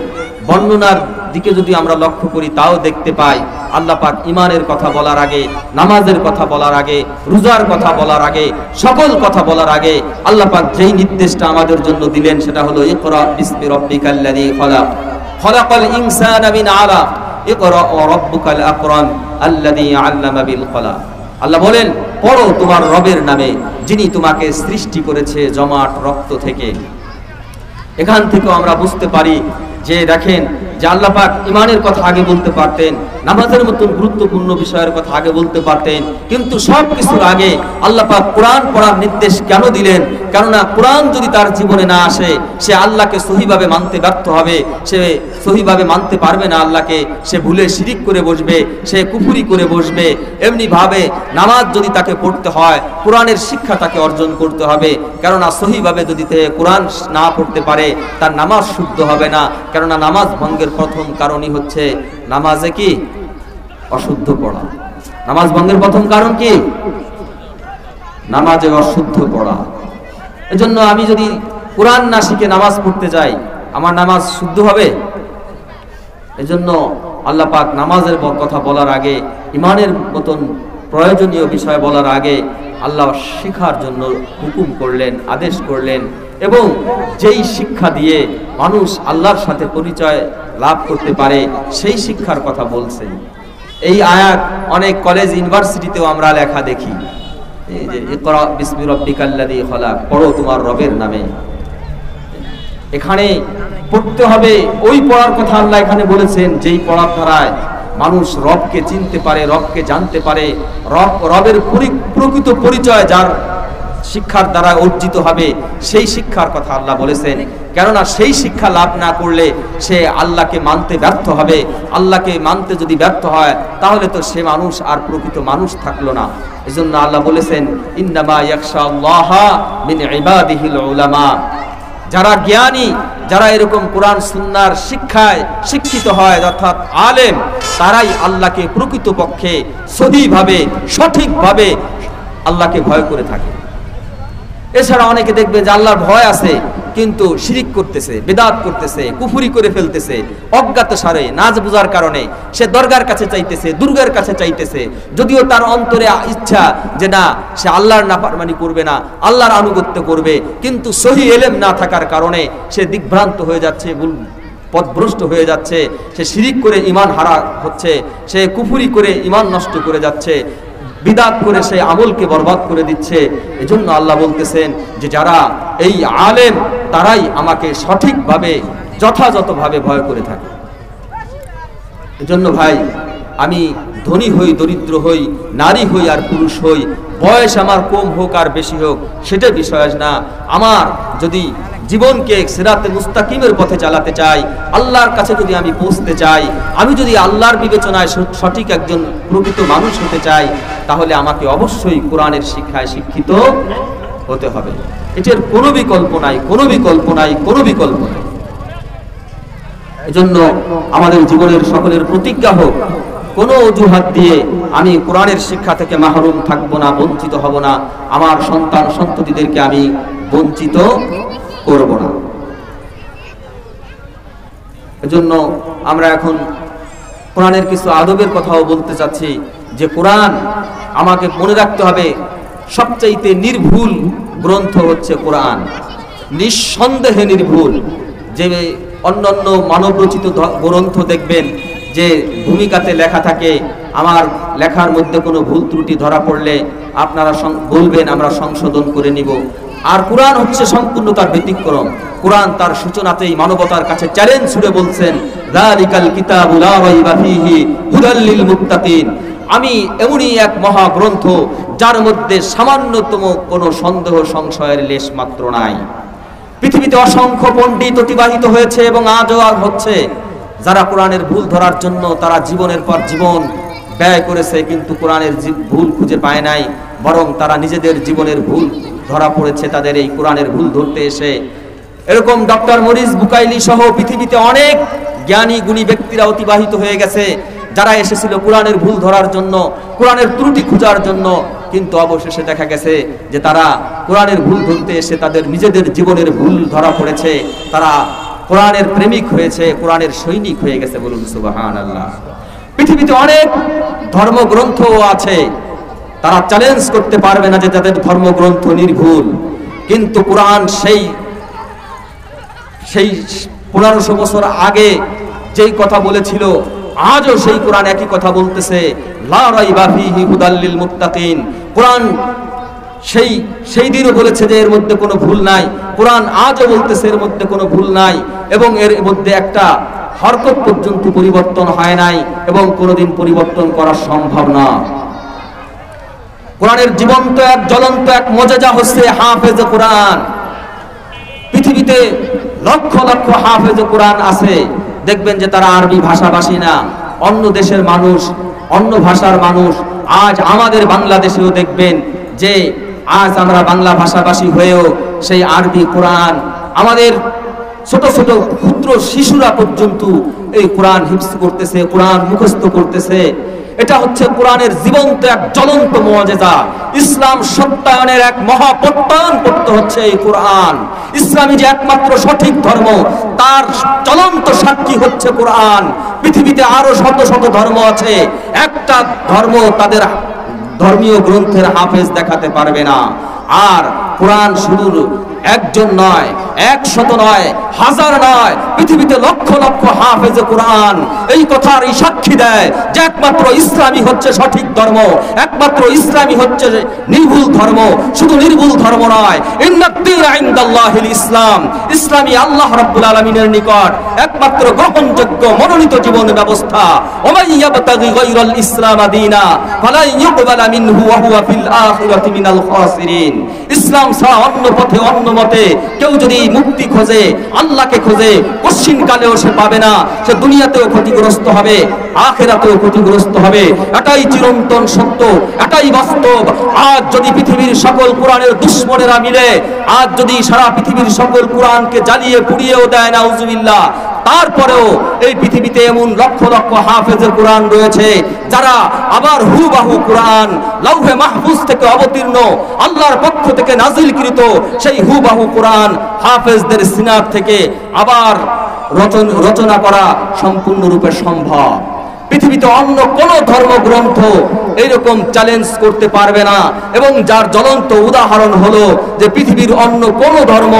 A: বর্ণনার দিকে যদি আমরা লক্ষ্য করি, তাও দেখতে পাই আল্লাহ পাক ঈমানের কথা বলার আগে, নামাজের কথা বলার আগে, রোজার কথা বলার আগে, সকল কথা বলার আগে আল্লাহ পাক যেই নির্দেশটা আমাদের জন্য দিলেন সেটা হলো ইকরা বিসমি রাব্বিকাল্লাযী খালাক, খালাকাল ইনসানা মিন আলাক, ইকরা ওয়া রাব্বুকাল আকরাম আল্লাযী আল্লামা বিল কলাম। আল্লাহ বলেন, পড়ো তোমার রবের নামে, যিনি তোমাকে সৃষ্টি করেছে জমাট রক্ত থেকে। এখান থেকেও আমরা বুঝতে পারি যে দেখেন যে আল্লাহ পাক ঈমানের কথা আগে বলতে পারতেন, নামাজের মতন গুরুত্বপূর্ণ বিষয়ের কথা আগে বলতে পারতেন, কিন্তু সব কিছুর আগে আল্লাহ পাক কোরআন পড়ার নির্দেশ কেন দিলেন? কেননা কোরআন যদি তার জীবনে না আসে, সে আল্লাহকে সহিভাবে মানতে ব্যর্থ হবে, সে সহিভাবে মানতে পারবে না আল্লাহকে, সে ভুলে শিরিক করে বসবে, সে কুফরি করে বসবে। এমনি ভাবে নামাজ যদি তাকে পড়তে হয়, কোরআনের শিক্ষা তাকে অর্জন করতে হবে, কেননা সহিভাবে যদি কোরআন না পড়তে পারে তার নামাজ শুদ্ধ হবে না। কেননা নামাজ ভঙ্গের প্রথম কারণই হচ্ছে নামাজে কি অশুদ্ধ পড়া। নামাজ ভঙ্গের প্রথম কারণ কি? নামাজে অশুদ্ধ পড়া। এজন্য আমি যদি কোরআন না শিখে নামাজ পড়তে যাই, আমার নামাজ শুদ্ধ হবে? এজন্য আল্লাহ পাক নামাজের কথা বলার আগে, ঈমানের মতন প্রয়োজনীয় বিষয় বলার আগে আল্লাহ শিক্ষার জন্য হুকুম করলেন, আদেশ করলেন, এবং যেই শিক্ষা দিয়ে মানুষ আল্লাহর সাথে পরিচয় লাভ করতে পারে সেই শিক্ষার কথা বলছেন। এই আয়াত অনেক কলেজ ইউনিভার্সিটিতেও আমরা লেখা দেখি, এই যে ইকরা বিসমি রাব্বিকাল্লাযী খালাক, পড়ো তোমার রবের নামে। এখানে পড়তে হবে ওই পড়ার কথা আল্লাহ এখানে বলেছেন যেই পড়ার ধারায় মানুষ রবকে চিনতে পারে, রবকে জানতে পারে, রবের প্রকৃত পরিচয় যার শিক্ষার দ্বারা অর্জিত হবে, সেই শিক্ষার কথা আল্লাহ বলেছেন। কেননা সেই শিক্ষা লাভ না করলে সে আল্লাহকে মানতে ব্যর্থ হবে। আল্লাহকে মানতে যদি ব্যর্থ হয় তাহলে তো সে মানুষ আর প্রকৃত মানুষ থাকলো না। এজন্য আল্লাহ বলেছেন, ইন্নামা ইয়াখশাল্লাহা মিন ইবাদিহিল উলামা, যারা জ্ঞানী, যারা এরকম কোরআন সুন্নাহর শিক্ষায় শিক্ষিত হয় অর্থাৎ আলেম, তারাই আল্লাহকে প্রকৃতপক্ষে সহিভাবে সঠিকভাবে আল্লাহকে ভয় করে থাকে। এছাড়া অনেকে দেখবে যে আল্লাহর ভয় আছে কিন্তু শিরিক করতেছে, বিদআত করতেছে, কুফরি করে ফেলতেছে, অজ্ঞাত সারে নাজ বুঝার কারণে সে দরগার কাছে চাইতেছে, দুর্গার কাছে চাইতেছে, যদিও তার অন্তরে ইচ্ছা যে না সে আল্লাহর নাফরমানি করবে না, আল্লাহর আনুগত্য করবে, কিন্তু সহি ইলম না থাকার কারণে সে দিকভ্রান্ত হয়ে যাচ্ছে, পথভ্রষ্ট হয়ে যাচ্ছে, সে শিরিক করে ঈমান হারা হচ্ছে, সে কুফরি করে ঈমান নষ্ট করে যাচ্ছে, বিদআত করে সে আমলকে বরবাদ করে দিচ্ছে। এজন্য আল্লাহ বলতেছেন যে যারা এই আলেম তারাই আমাকে সঠিকভাবে যথাযথভাবে ভয় করে থাকে। এজন্য ভাই, আমি ধনী হই দরিদ্র হই, নারী হই আর পুরুষ হই, বয়স আমার কম হোক আর বেশি হোক সেটা বিষয় না। আমার যদি জীবনকে সিরাতে মুস্তাকিমের পথে চালাতে চাই, আল্লাহর কাছে যদি আমি পৌঁছতে চাই, আমি যদি আল্লাহর বিবেচনায় সঠিক একজন প্রকৃত মানুষ হতে চাই, তাহলে আমাকে অবশ্যই কোরআনের শিক্ষায় শিক্ষিত হতে হবে। এটার কোনো বিকল্প নাই, কোনো বিকল্প নাই, কোনো বিকল্প নাই। এজন্য আমাদের জীবনের সকলের প্রতিজ্ঞা হোক, কোনো অজুহাত দিয়ে আমি কোরআনের শিক্ষা থেকে মাহরুম থাকবো না, বঞ্চিত হব না, আমার সন্তান সন্ততিদেরকে আমি বঞ্চিত করব না। এজন্য আমরা এখন কোরআনের কিছু আদবের কথাও বলতে চাচ্ছি, যে কোরআন আমাকে মনে রাখতে হবে সবচাইতে নির্ভুল গ্রন্থ হচ্ছে কোরআন, নিঃসন্দেহে নির্ভুল। যে অন্যান্য মানবরচিত গ্রন্থ দেখবেন যে ভূমিকাতে লেখা থাকে, আমার লেখার মধ্যে কোনো ভুল ত্রুটি ধরা পড়লে আপনারা বলবেন, আমরা সংশোধন করে নিব। আর কোরআন হচ্ছে সম্পূর্ণ তার ব্যতিক্রম। কোরআন তার সূচনাতেই মানবতার কাছে চ্যালেঞ্জ ছুড়ে বলছেন, যালিকাল কিতাবু লা রাইবা ফীহি হুদাল লিল মুত্তাকিন। আমি এমনই এক মহাগ্রন্থ যার মধ্যে সামান্যতম কোনো সন্দেহ সংশয়ের লেশ মাত্র নাই। পৃথিবীতে অসংখ্য পণ্ডিত অতিবাহিত হয়েছে এবং আজও আর হচ্ছে, যারা কোরআনের ভুল ধরার জন্য তারা জীবনের পর জীবন ব্যয় করেছে, কিন্তু কোরআনের ভুল খুঁজে পায় নাই, বরং তারা নিজেদের জীবনের ভুল ধরা পড়েছে তাদের এই কোরআনের ভুল ধরতে এসে। এরকম ডক্টর মরিস বুকাইলি সহ পৃথিবীতে অনেক জ্ঞানী গুণী ব্যক্তিরা অতিবাহিত হয়ে গেছে, যারা এসেছিল কোরআনের ভুল ধরার জন্য, কোরআনের ত্রুটি খোঁজার জন্য, কিন্তু অবশেষে দেখা গেছে যে তারা কোরআনের ভুল ধরতে এসে তাদের নিজেদের জীবনের ভুল ধরা পড়েছে, তারা কোরআনের প্রেমিক হয়েছে, কোরআনের সৈনিক হয়ে গেছে। বলুন সুবহানাল্লাহ। পৃথিবীতে অনেক ধর্মগ্রন্থ আছে, তারা চ্যালেঞ্জ করতে পারবে না যে তাদের ধর্মগ্রন্থ নির্ভুল, কিন্তু কোরআন সেই 1500 বছর আগে যেই কথা বলেছিল, আজও সেই কোরআন একই কথা বলতেছে, লা রাইবা ফীহি হুদাল লিল মুত্তাকিন। কোরআন সেই দিনও বলেছে যে এর মধ্যে কোনো ভুল নাই, কোরআন আজও বলতেছে এর মধ্যে কোনো ভুল নাই, এবং এর মধ্যে একটা হরকত পর্যন্ত পরিবর্তন হয় নাই এবং কোনোদিন পরিবর্তন করা সম্ভব না। কোরআনের জীবন্ত এক জ্বলন্ত এক মুজিজা হচ্ছে হাফেজে কোরআন। পৃথিবীতে লক্ষ লক্ষ হাফেজে কোরআন আছে, দেখবেন যে তারা আরবি ভাষাভাষী না, অন্য দেশের মানুষ, অন্য ভাষার মানুষ। আজ আমাদের বাংলাদেশেও দেখবেন যে আজ আমরা বাংলা ভাষাভাষী হয়েও সেই আরবি কোরআন, আমাদের ছোট ছোট ক্ষুদ্র শিশুরা পর্যন্ত এই কোরআন হিফজ করতেছে, কোরআন মুখস্থ করতেছে। এটা হচ্ছে কোরআনের জীবন্ত এক জ্বলন্ত মুজিজা। ইসলাম সত্যায়নের এক মহাপ্রত্যয়ন করতে হচ্ছে এই কোরআন। ইসলামী যে একমাত্র সঠিক ধর্ম, তার জ্বলন্ত সাক্ষী হচ্ছে কোরআন। পৃথিবীতে আরো শত শত ধর্ম আছে, একটা ধর্ম তাদের ধর্মীয় গ্রন্থের হাফেজ দেখাতে পারবে না। আর কোরআন শুধু একজন নয়, 100 নয়, 1000 নয়, পৃথিবীতে লক্ষ লক্ষ হাফেজে কোরআন এই কথার সাক্ষী দেয় যে একমাত্র ইসলামই হচ্ছে সঠিক ধর্ম, একমাত্র ইসলামই হচ্ছে নির্ভুল ধর্ম। শুধু নির্ভুল ধর্ম নয়, ইন্নাদ-দীনা ইনদাল্লাহিল ইসলাম, ইসলামই আল্লাহ রাব্বুল আলামিনের নিকট একমাত্র গ্রহণযোগ্য মনোনীত জীবন ব্যবস্থা। ওয়া ইয়াবতাগি গায়রাল ইসলাম দীনা ফালা ইউকবালা মিনহু ওয়া হুয়া ফিল আখিরাতি মিনাল খাসিরিন। ইসলাম ছাড়া অন্য পথে অন্য মতে কেউ যদি মুক্তি খোঁজে, আল্লাহকে খোঁজে, কশ্চিনকালেও সে পাবে না। সে দুনিয়াতেও ক্ষতিগ্রস্ত হবে, আখিরাতেও ক্ষতিগ্রস্ত হবে। এটাই চিরন্তন সত্য, এটাই বাস্তব। আজ যদি পৃথিবীর সকল কোরআনের দুশমনেরা মিলে আজ যদি সারা পৃথিবীর সকল কোরআনকে জ্বালিয়ে পুড়িয়েও দেয়, নাউজুবিল্লাহ, তারপরেও এই পৃথিবীতে এমন লক্ষ লক্ষ হাফেজে কোরআন রয়েছে যারা আবার হুবাহু কোরআন লাউহে মাহফুজ থেকে অবতীর্ণ, আল্লাহর পক্ষ থেকে নাজিলকৃত সেই হুবাহু কোরআন হাফেজদের সিনার থেকে আবার রচনা করা সম্পূর্ণরূপে সম্ভব। পৃথিবীতে অন্য কোন ধর্মগ্রন্থ এইরকম চ্যালেঞ্জ করতে পারবে না। এবং যার জ্বলন্ত উদাহরণ হলো যে পৃথিবীর অন্য কোন ধর্ম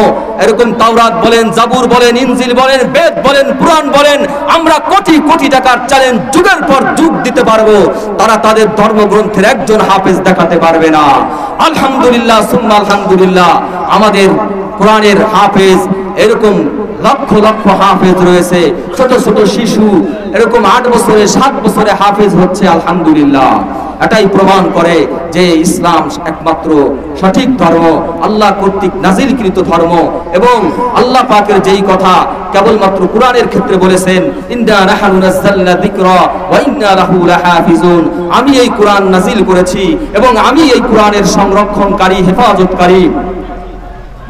A: এরকম তাওরাত বলেন, জাবুর বলেন, ইনজিল বলেন, বেদ বলেন, কুরআন বলেন, আমরা কোটি কোটি টাকার চ্যালেঞ্জ যুগের পর যুগ দিতে পারবো, তারা তাদের ধর্মগ্রন্থের একজন হাফেজ দেখাতে পারবে না। আলহামদুলিল্লাহ সুম্মা আলহামদুলিল্লাহ, আমাদের কোরআনের হাফেজ এরকম লক্ষ লক্ষ হাফেজ রয়েছে। ছোট ছোট শিশু এরকম 8 বছরে 7 বছরে হাফেজ হচ্ছে, আলহামদুলিল্লাহ। এটাই প্রমাণ করে যে ইসলাম একমাত্র সঠিক ধর্ম, আল্লাহ কর্তৃক নাজিলকৃত ধর্ম। এবং আল্লাহ পাকের যেই কথা কেবলমাত্র কোরআনের ক্ষেত্রে বলেছেন, ইন্না নাহনু নাযালনা যিকরা ওয়া ইন্না লাহু লাহাফিজুন, আমি এই কোরআন নাজিল করেছি এবং আমি এই কোরআনের সংরক্ষণকারী, হেফাজতকারী।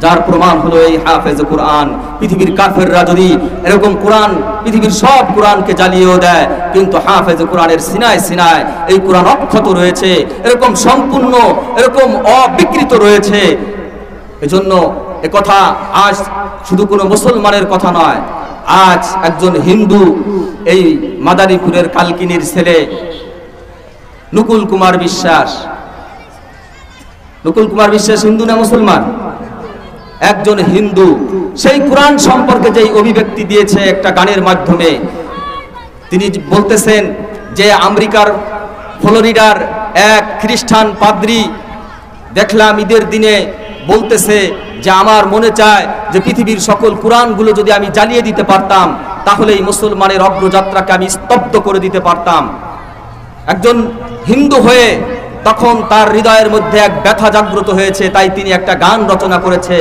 A: যার প্রমাণ হলো এই হাফেজ কোরআন। পৃথিবীর কাফেররা যদি এরকম কোরআন, পৃথিবীর সব কোরআনকে জ্বালিয়েও দেয়, কিন্তু হাফেজ কোরআনের সিনায় সিনায় এই কোরআন অক্ষত রয়েছে, এরকম সম্পূর্ণ, এরকম অবিকৃত রয়েছে। এজন্য একথা আজ শুধু কোনো মুসলমানের কথা নয়, আজ একজন হিন্দু, এই মাদারীপুরের কালকিনির ছেলে নকুল কুমার বিশ্বাস, নকুল কুমার বিশ্বাস হিন্দু না মুসলমান? একজন হিন্দু, সেই কোরআন সম্পর্কে যেই অভিব্যক্তি দিয়েছে একটা গানের মাধ্যমে, তিনি বলতেছেন যে আমেরিকার ফ্লোরিডার এক খ্রিস্টান পাদ্রী দেখলাম ঈদের দিনে বলতেছে যে আমার মনে চায় যে পৃথিবীর সকল কোরআনগুলো যদি আমি জ্বালিয়ে দিতে পারতাম, তাহলে এই মুসলমানের অগ্রযাত্রাকে আমি স্তব্ধ করে দিতে পারতাম। একজন হিন্দু হয়ে তখন তার হৃদয়ের মধ্যে এক ব্যথা জাগ্রত হয়েছে, তাই তিনি একটা গান রচনা করেছে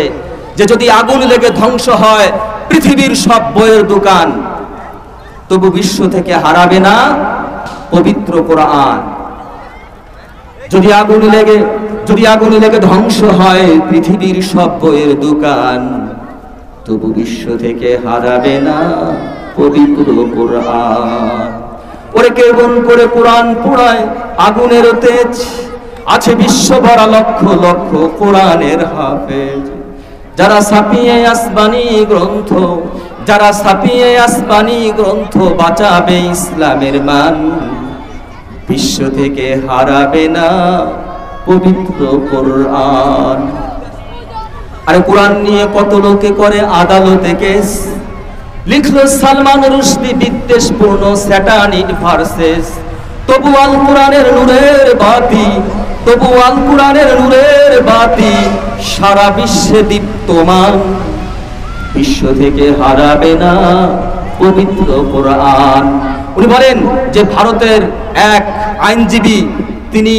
A: যে যদি আগুন লেগে ধ্বংস হয় পৃথিবীর সব বইয়ের দোকান, তবু বিশ্ব থেকে হারাবে না পবিত্র কোরআন। যদি আগুন লেগে ধ্বংস হয় পৃথিবীর সব বইয়ের দোকান, তবু বিশ্ব থেকে হারাবে না পবিত্র কোরআন। ওরে কেমন করে কোরআন পোড়ায় আগুনের তেজ, আছে বিশ্ব ভরা লক্ষ লক্ষ কোরআনের হাফেজ। যারা ছাপিয়ে আসমানি গ্রন্থ, যারা ছাপিয়ে আসমানি গ্রন্থ, বাঁচাবে ইসলামের মান, বিশ্ব থেকে হারাবে না পবিত্র কোরআন। আরে কোরআন নিয়ে কত লোকে করে আদালতে কেস, লিখলো সালমান রুশদি বিদ্বেষপূর্ণ স্যাটানিক ভার্সেস। তবু আল কোরআনের নূরের বাতি, তবু আল কোরআনের নূরের বাতি সারা বিশ্বে দীপ্তমান, বিশ্ব থেকে হারাবে না পবিত্র কোরআন। উনি বলেন যে ভারতের এক আইনজীবী, তিনি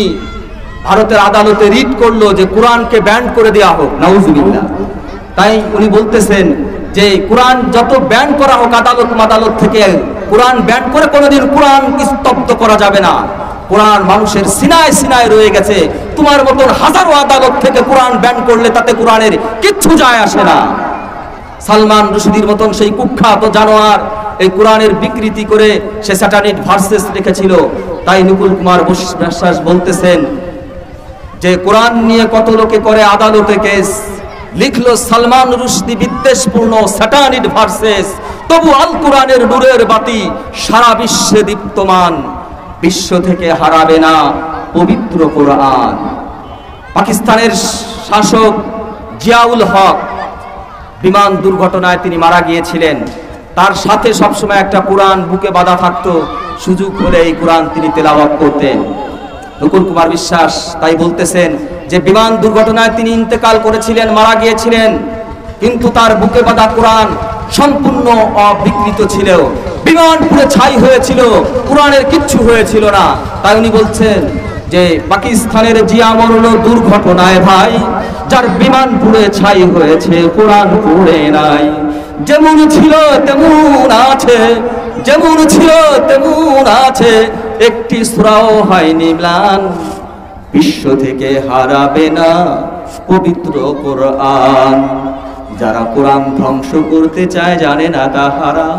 A: ভারতের আদালতে রিট করলো যে কোরআনকে ব্যান করে দেওয়া হোক, নাউজুবিল্লাহ। তাই উনি বলতেছেন যে কোরআন যত ব্যান করা হোক আদালত থেকে, কোরআন ব্যান করে কোনোদিন কোরআন স্তব্ধ করা যাবে না। কোরআন মানুষের সিনায় সিনায় রয়ে গেছে। তোমার মতন হাজারো আদালত থেকে কোরআন ব্যান করলে তাতে কোরআনের কিচ্ছু যায় আসে না। সালমান রুশদির মতন সেই কুখ্যাত জানোয়ার এই কোরআনের বিকৃতি করে সে স্যাটানিক ভার্সেস লিখেছিল। তাই নকুল কুমার বিশ্বাস বলতেছেন যে কোরআন নিয়ে কত লোকে করে আদালতে কেস, লিখলো সালমান রুশদি বিদ্বেষপূর্ণ স্যাটানিক ভার্সেস। তবু আল কোরআনের নূরের বাতি সারা বিশ্বে দীপ্তমান, বিশ্ব থেকে হারাবে না পবিত্র কোরআন। পাকিস্তানের শাসক জিয়াউল হক বিমান দুর্ঘটনায় তিনি মারা গিয়েছিলেন। তার সাথে সবসময় একটা কোরআন বুকে বাঁধা থাকতো, সুযোগ হলে এই কোরআন তিনি তেলাওয়াত করতেন। নকুল কুমার বিশ্বাস তাই বলতেছেন যে বিমান দুর্ঘটনায় তিনি ইন্তেকাল করেছিলেন, মারা গিয়েছিলেন, কিন্তু তার বুকে বাঁধা কোরআন সম্পূর্ণ অবিকৃত ছিল। বিমান পুরো ছাই হয়েছিল, কোরআনের কিচ্ছু হয়েছিল না। তাই উনি বলছেন যে পাকিস্তানের জিয়া মরল দুর্ঘটনায় ভাই, যার বিমান পুড়ে ছাই হয়েছে, কোরআন পড়ে নাই। যেমন ছিল তেমন আছে, যেমন ছিল তেমন আছে, একটি সূরাও হয়নি ম্লান। বিশ্ব থেকে হারাবে না পবিত্র কোরআন। যারা কোরআন ধ্বংস করতে চায় জানে না তাহারা।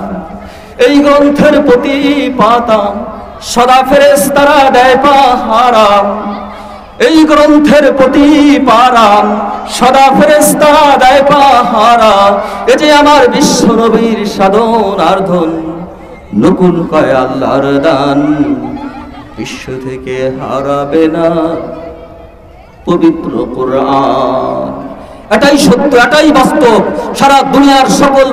A: এই গ্রন্থের প্রতি পাতা সদা ফেরেশতারা দেয় পাহারা। এই গ্রন্থের প্রতি পারাম সদা ফেরেশতারা দেয় পাহারা। এ যে আমার বিশ্ব নবীর সাধনার ধন, নকুল কয় আল্লাহর দান। বিশ্ব থেকে হারাবে না পবিত্র কোরআন। এটাই সত্য, এটাই বাস্তব। সারা দুনিয়ার সকল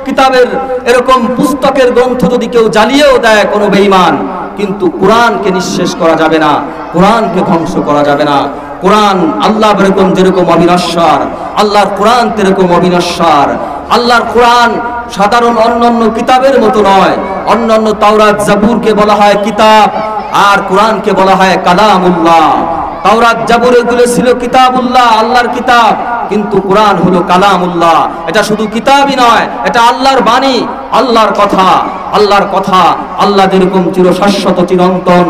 A: কিতাবের এরকম পুস্তকের গ্রন্থ যদি কেউ জ্বালিয়েও দেয় কোনো বেঈমান, কিন্তু কোরআনকে নিঃশেষ করা যাবে না, কোরআনকে ধ্বংস করা যাবে না। কোরআন আল্লাহ যেরকম অবিনশ্বর, আল্লাহর কোরআন তেরকম অবিনশ্বর। আল্লাহর কোরআন সাধারণ অন্যান্য কিতাবের মতো নয়। অন্যান্য তাওরাত জাবুরকে বলা হয় কিতাব, আর কোরআনকে বলা হয় কালামুল্লাহ। তাওরাত জাবুর এগুলো ছিল কিতাবুল্লাহ, আল্লাহর কিতাব, কিন্তু কোরআন হলো কালামুল্লাহ। এটা শুধু কিতাবই নয়, এটা আল্লাহর বাণী, আল্লাহর কথা। আল্লাহর কথা, আল্লাহ যেরকম চিরশাশ্বত চিরন্তন,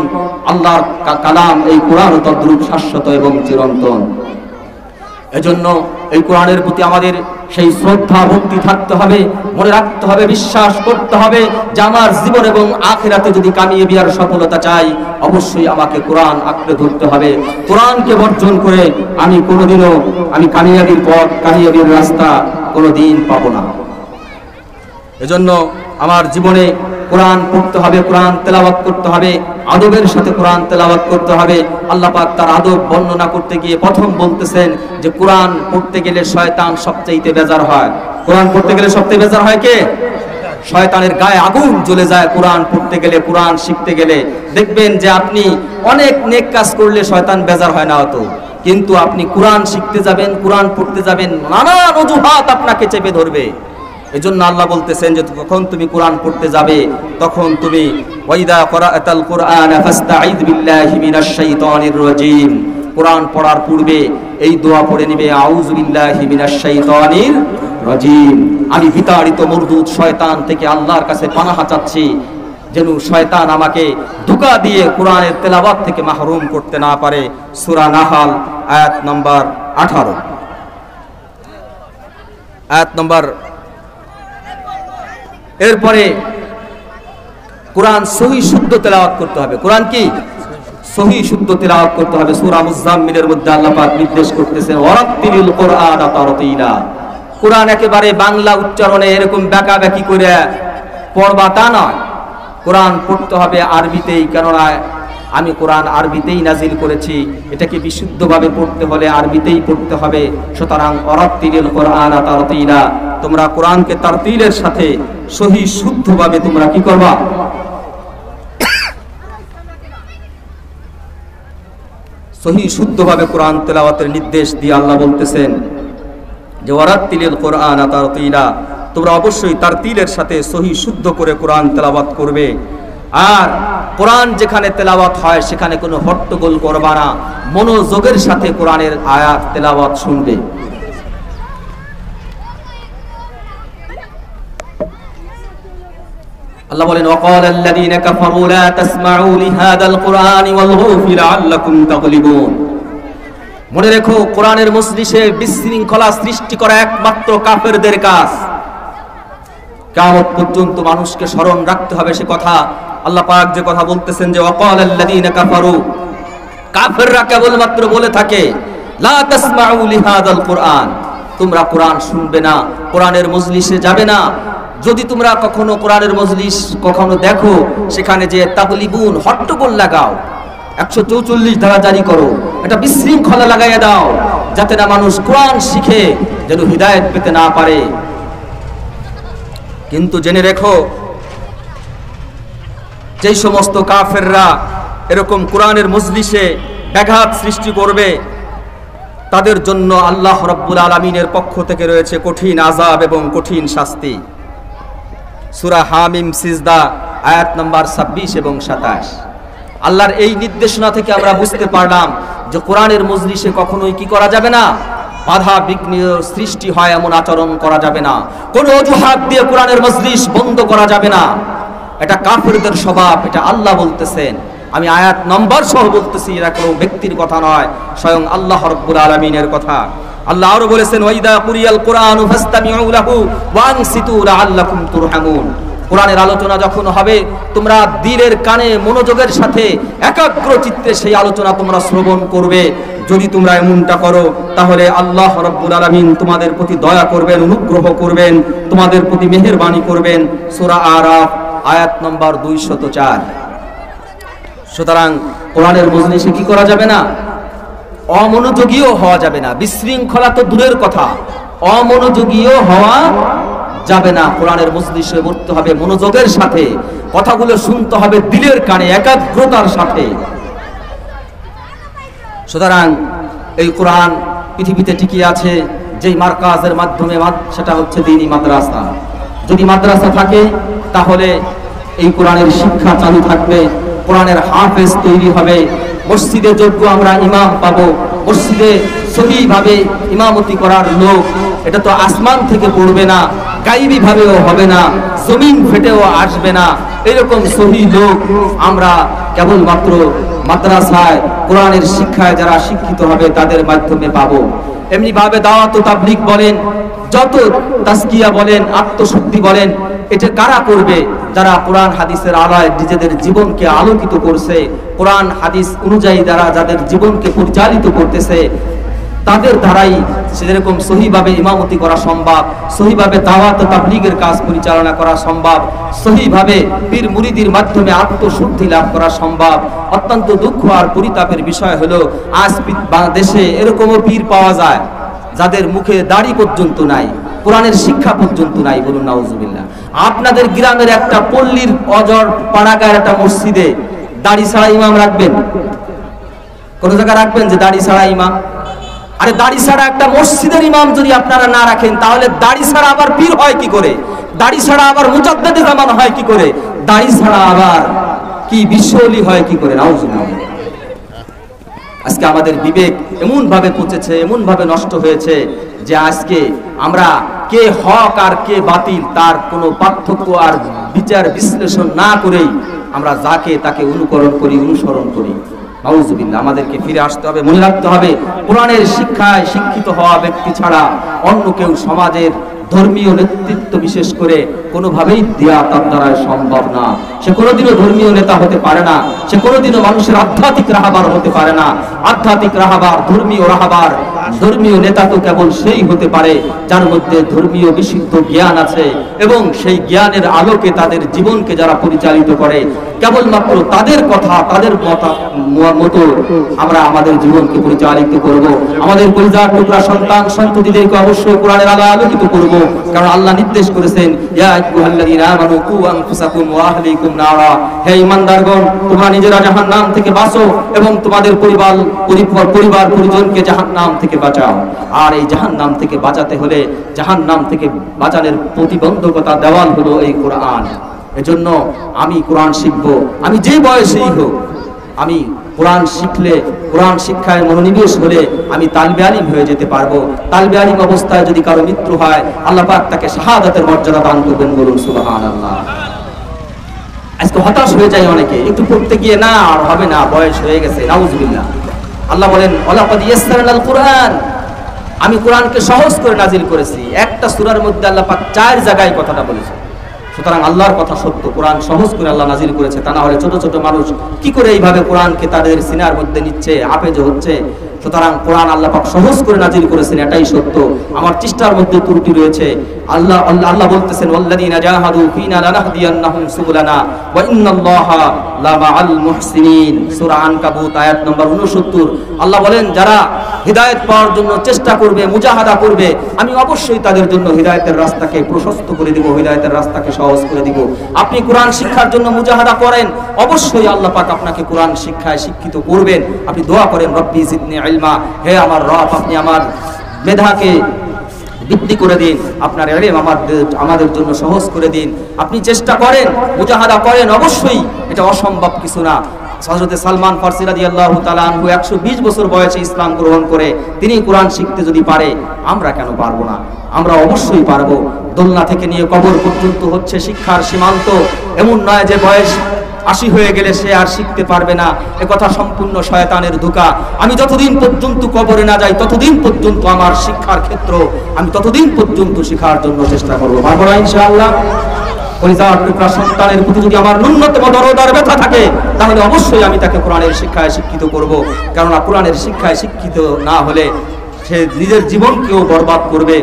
A: আল্লাহর কালাম এই কোরআন তদ্রূপ শাশ্বত এবং চিরন্তন। এজন্য এই কোরআনের প্রতি আমাদের সেই শ্রদ্ধা ভক্তি থাকতে হবে, মনে রাখতে হবে, বিশ্বাস করতে হবে যে আমার জীবন এবং আখিরাতে যদি কামিয়াবির সফলতা চাই, অবশ্যই আমাকে কোরআন আঁকড়ে ধরতে হবে। কোরআনকে বর্জন করে আমি কোনোদিনও কামিয়াবির পথ, কামিয়াবির রাস্তা কোনোদিন পাবো না। এজন্য আমার জীবনে কোরআন পড়তে হবে, কোরআন তেলাওয়াত করতে হবে, আদবের সাথে কোরআন তেলাওয়াত করতে হবে। আল্লাহ পাক তার আদব বর্ণনা করতে গিয়ে প্রথম বলতেছেন যে কোরআন পড়তে গেলে শয়তান সবচেয়ে বেজার হয়। কোরআন পড়তে গেলে সবচেয়ে বেজার হয় কে? শয়তানের গায়ে আগুন জ্বলে যায় কোরআন পড়তে গেলে, কোরআন শিখতে গেলে। দেখবেন যে আপনি অনেক নেক কাজ করলে শয়তান বেজার হয় না অত, কিন্তু আপনি কোরআন শিখতে যাবেন, কোরআন পড়তে যাবেন, নানান অজুহাত আপনাকে চেপে ধরবে। এজন্য আল্লাহ বলতেছেন যে যখন তুমি কোরআন পড়তে যাবে, তখন তুমি ওয়াইদা ক্বরাআতাল কুরআন ফাস্তাঈদ বিল্লাহি মিনাশ শাইতানির রাজীম, কোরআন পড়ার পূর্বে এই দোয়া পড়ে নিবে, আউযু বিল্লাহি মিনাশ শাইতানির রাজীম। আমি বিতাড়িত মরদুদ শয়তান থেকে আল্লাহর কাছে পানাহ চাচ্ছি, যেন শয়তান আমাকে ধোঁকা দিয়ে কোরআনের তেলাওয়াত থেকে মাহরুম করতে না পারে। সূরা নাহাল আয়াত নম্বর 18, আয়াত নম্বর। এরপরে কোরআন সহি শুদ্ধ তেলাওয়াত করতে হবে। কোরআন কি সহি শুদ্ধ তেলাওয়াত করতে হবে। সূরা মুজাম্মিলের মধ্যে আল্লাহ পাক নির্দেশ করতেছেন ওয়ারাত্তিলিল কুরআনা তারতিলা। কোরআন একেবারে বাংলা উচ্চারণে এরকম ব্যাকাব্যাকি করে পড়বা তা নয়, কোরআন পড়তে হবে আরবিতেই। কেননা আমি কোরআন আরবিতেই নাজিল করেছি, এটাকে বিশুদ্ধভাবে পড়তে হলে আরবিতেই পড়তে হবে। সুতরাং ওয়ারাত্তিলিল কুরআনা তারতিলা, তোমরা কোরআনকে তারতিলের সাথে সহি শুদ্ধভাবে তোমরা কি করবা? সহি শুদ্ধভাবে কোরআন তেলাওয়াতের নির্দেশ দিয়ে আল্লাহ বলতেছেন যে ওয়ারাত্তিলিল কুরআনা তারতিলা, তোমরা অবশ্যই তারতিলের সাথে সহি শুদ্ধ করে কোরআন তেলাওয়াত করবে। আর কোরআন যেখানে তেলাওয়াত হয় সেখানে কোনো হট্টগোল করবা না, মনোযোগের সাথে কোরআনের আয়াত তেলাওয়াত শুনবে। আল্লাহ বলেন ওয়াকালাল্লাযীনা কাফারু লা তাসমাউ লিহাদাল কুরআনি ওয়ালগু ফি লাআল্লাকুম তাগলিবুন। মনে রেখো, কোরআনের মজলিসে বিশৃঙ্খলা সৃষ্টি করা একমাত্র কাফেরদের কাজ। কিয়ামত পর্যন্ত মানুষকে স্মরণ রাখতে হবে সে কথা। আল্লাহ পাক যে কথা বলতেছেন যে ওয়াকালাল্লাযীনা কাফারু, কাফেররা কেবলমাত্র বলে থাকে লা তাসমাউ লিহাদাল কুরআন, তোমরা কোরআন শুনবে না, কোরআনের মজলিসে যাবে না। যদি তোমরা কখনো কোরআনের মজলিস কখনো দেখো, সেখানে যে তাগলিবুন হট্টগোল লাগাও, 144 ধারা জারি করো, এটা বিশৃঙ্খলা লাগাইয়া দাও, যাতে না মানুষ কোরআন শিখে যেন হিদায়াত পেতে না পারে। কিন্তু জেনে রেখো, যেই সমস্ত কাফেররা এরকম কোরআনের মজলিসে ব্যাঘাত সৃষ্টি করবে, তাদের জন্য আল্লাহ রাব্বুল আলামিনের পক্ষ থেকে রয়েছে কঠিন আযাব এবং কঠিন শাস্তি। সূরা হামিম সিজদা আয়াত নম্বর 26 এবং 27। আল্লাহর এই নির্দেশনা থেকে আমরা বুঝতে পারলাম যে কোরআনের মজলিসে কখনোই কি করা যাবে না, বাধা বিঘ্ন সৃষ্টি হয় এমন আচরণ করা যাবে না, কোনো অজুহাত দিয়ে কোরআনের মজলিস বন্ধ করা যাবে না। এটা কাফেরদের স্বভাব, এটা আল্লাহ বলতেছেন। আমি আয়াত নম্বর সহ বলতেছি, এটা কোনো ব্যক্তির কথা নয়, স্বয়ং আল্লাহ রাব্বুল আলামিনের কথা। আল্লাহ আরো বলেছেন, ওয়াইদা কুরিয়াল কুরআনু ফাসতামিউ লাহু ওয়া আনসিতু লাআল্লাকুম তুরহামুন। কোরআনের আলোচনা যখন হবে, তোমরা দিলের কানে মনোযোগের সাথে একাগ্র চিত্তে সেই আলোচনা তোমরা শ্রবণ করবে। যদি তোমরা এমনটা করো তাহলে আল্লাহ রাব্বুল আলামিন তোমাদের প্রতি দয়া করবেন, অনুগ্রহ করবেন, তোমাদের প্রতি মেহেরবানি করবেন। সূরা আরাফ আয়াত নম্বর 204। সুতরাং কোরআনের মজলিসে কি করা যাবে না, অমনোযোগীও হওয়া যাবে না। বিশৃঙ্খলা তো দূরের কথা, অমনোযোগীও হওয়া যাবে না। কোরআনের মজলিসে বসতে হবে মনোযোগের সাথে, কথাগুলো শুনতে হবে দিলের কানে একাগ্রতার সাথে। সুতরাং এই কোরআন পৃথিবীতে টিকিয়ে আছে যেই মার্কাজের মাধ্যমে, সেটা হচ্ছে দ্বীনি মাদ্রাসা। যদি মাদ্রাসা থাকে তাহলে এই কোরআনের শিক্ষা চালু থাকবে, কোরআনের হাফেজ তৈরি হবে, মসজিদে যোগ্য আমরা ইমাম পাবো, মসজিদে সহিভাবে ইমামতি করার লোক এটা তো আসমান থেকে পড়বে না, গায়বী ভাবেও হবে না, জমিন ফেটেও আসবে না। এরকম সহি লোক আমরা কেবলমাত্র মাদ্রাসায় কোরআনের শিক্ষায় যারা শিক্ষিত হবে তাদের মাধ্যমে পাবো। এমনি ভাবে দাওয়াত ও তাবলীগ বলেন, যত তাজকিয়া বলেন, আত্মশুদ্ধি বলেন, এটা কারা করবে? যারা কোরআন হাদিসের আলোয় নিজেদের জীবনকে আলোকিত করছে, কোরআন হাদিস অনুযায়ী যারা যাদের জীবনকে পরিচালিত করতেছে, তাদের দ্বারাই সেরকম সহিভাবে ইমামতি করা সম্ভব, সহিভাবে দাওয়াত ও তাবলীগের কাজ পরিচালনা করা সম্ভব, সহিভাবে পীর মুরিদির মাধ্যমে আত্মশুদ্ধি লাভ করা সম্ভব। অত্যন্ত দুঃখ আর পরিতাপের বিষয় হলো আজ বাংলাদেশে এরকমও পীর পাওয়া যায় যাদের মুখে দাড়ি পর্যন্ত নাই, কোরআনের শিক্ষা পর্যন্ত নাই। বলুন নাউজুবিল্লাহ। আপনাদের গ্রামের একটা পল্লীর অজর পাড়াগার একটা মসজিদে দাড়ি ছাড়া ইমাম রাখবেন? কোন জায়গায় রাখবেন যে দাড়ি ছাড়া ইমাম? আরে দাড়ি ছাড়া একটা মসজিদের ইমাম যদি আপনারা না রাখেন, তাহলে দাড়ি ছাড়া আবার পীর হয় কি করে? দাড়ি ছাড়া আবার মুজাদ্দিদে জামান হয় কি করে? দাড়ি ছাড়া আবার কি বিশ্বলি হয় কি করে? নাউজুবিল্লাহ। আজকে আমাদের বিবেক এমন ভাবে পচেছে, এমন ভাবে নষ্ট হয়েছে যে আজকে আমরা কে হক আর কে বাতিল তার কোনো পার্থক্য আর বিচার বিশ্লেষণ না করেই আমরা যাকে তাকে অনুকরণ করি, অনুসরণ করি। নাউজুবিল্লাহ। আমাদেরকে ফিরে আসতে হবে, মনে রাখতে হবে কোরআনের শিক্ষায় শিক্ষিত হওয়া ব্যক্তি ছাড়া অন্য কেউ সমাজের ধর্মীয় নেতৃত্ব বিশেষ করে কোনোভাবেই দেয়া তার দ্বারা সম্ভব না। সে কোনোদিনও ধর্মীয় নেতা হতে পারে না, সে কোনোদিনও মানুষের আধ্যাত্মিক রাহাবার হতে পারে না। আধ্যাত্মিক রাহাবার, ধর্মীয় রাহাবার, ধর্মীয় নেতা তো কেবল সেই হতে পারে যার মধ্যে ধর্মীয় বিশুদ্ধ জ্ঞান আছে এবং সেই জ্ঞানের আলোকে তাদের জীবনকে যারা পরিচালিত করে, কেবলমাত্র তাদের কথা, তাদের মতো আমরা আমাদের জীবনকে পরিচালিত করব। আমাদের পরিবার টুকরা সন্তান সন্ততিদেরকে অবশ্যই কোরআনের আলো আলোকিত করব, কারণ আল্লাহ নির্দেশ করেছেন, ইয়া আইয়ুহাল্লাযীনা আমানু কু আনফুসাকুম ওয়া আহলিকুম নারা। হে ঈমানদারগণ, তোমরা নিজেরা জাহান্নাম থেকে বাঁচো এবং তোমাদের পরিবার পরিজনকে জাহান্নাম থেকে বাঁচাও। আর এই জাহান্নাম থেকে বাঁচাতে হলে, জাহান্নাম থেকে বাঁচানোর প্রতিবন্ধকতা দেওয়াল হলো এই কোরআন। এজন্য আমি কোরআন শিখবো, আমি যে বয়সেই হোক। আমি কোরআন শিখলে, কোরআন শিক্ষায় মনোনিবেশ হলে আমি তালবে আলিম হয়ে যেতে পারবো। তালবে আলিম অবস্থায় যদি কারো মৃত্যু হয়, আল্লাহ পাক তাকে শাহাদাতের মর্যাদা দান করবেন। বলুন সুবহানাল্লাহ। আজকে হতাশ হয়ে যায় অনেকে, একটু পড়তে গিয়ে না আর হবে না, বয়স হয়ে গেছে। নাউজুবিল্লাহ। আল্লাহ বলেন, ওয়ালাকাদ ইয়াসসারনাল কুরআন, আমি কোরআনকে সহজ করে নাজিল করেছি। একটা সূরার মধ্যে আল্লাহ পাক 4 জায়গায় কথাটা বলেছেন। সুতরাং আল্লাহর কথা সত্য, কোরআন সহজ করে আল্লাহ নাজিল করেছে। তা না হলে ছোট ছোট মানুষ কি করে এইভাবে কোরআনকে তাদের সিনার মধ্যে নিচ্ছে, হাফেজ হচ্ছে। সুতরাং কোরআন আল্লাহ পাক সহজ করে নাজিল করেছেন, এটাই সত্য। আমার চেষ্টার মধ্যে ত্রুটি রয়েছে। আল্লাহ বলতেছেন, ওয়াল্লাযীনা জাহাদু ফীনা লানাহদিয়ান্নাহুম সুবুলানা ওয়া ইন্নাল্লাহা লামাআল মুহসিনিন। সূরা আনকাবুত আয়াত নম্বর 69। আল্লাহ বলেন, যারা হিদায়াত পাওয়ার জন্য চেষ্টা করবে, মুজাহাদা করবে, আমি অবশ্যই তাদের জন্য হিদায়াতের রাস্তাকে প্রশস্ত করে দিব, হিদায়াতের রাস্তাকে সহজ করে দিব। আপনি কোরআন শিক্ষার জন্য মুজাহাদা করেন, অবশ্যই আল্লাহ পাক আপনাকে কোরআন শিক্ষায় শিক্ষিত করবেন। আপনি দোয়া করেন, রব্বি জিদনি ইলমা, হে আমার রব আপনি আমার মেধাকে বৃদ্ধি করে দিন, আপনার ইলম আমাদের জন্য সহজ করে দিন। আপনি চেষ্টা করেন, মুজাহাদা করেন, অবশ্যই এটা অসম্ভব কিছু না। হযরত সালমান ফারসি রাদিয়াল্লাহু তাআলা আনহু 120 বছর বয়সে ইসলাম গ্রহণ করে তিনি কোরআন শিখতে যদি পারে, আমরা কেন পারবো না? আমরা অবশ্যই পারবো। দোলনা থেকে নিয়ে কবর পর্যন্ত হচ্ছে শিক্ষার সীমান্ত। এমন নয় যে বয়স 80 হয়ে গেলে সে আর শিখতে পারবে না, একথা সম্পূর্ণ শয়তানের ধোঁকা। আমি যতদিন পর্যন্ত কবরে না যাই ততদিন পর্যন্ত আমার শিক্ষার ক্ষেত্র, আমি ততদিন পর্যন্ত শেখার জন্য চেষ্টা করবো। পারবো না ইনশাআল্লাহ? পরিবার টুকরা সন্তানের প্রতি যদি আমার ন্যূনতম দরদ আর ব্যথা থাকে, তাহলে অবশ্যই আমি তাকে কোরআনের শিক্ষায় শিক্ষিত করব। কেননা কোরআনের শিক্ষায় শিক্ষিত না হলে সে নিজের জীবনকেও বরবাদ করবে,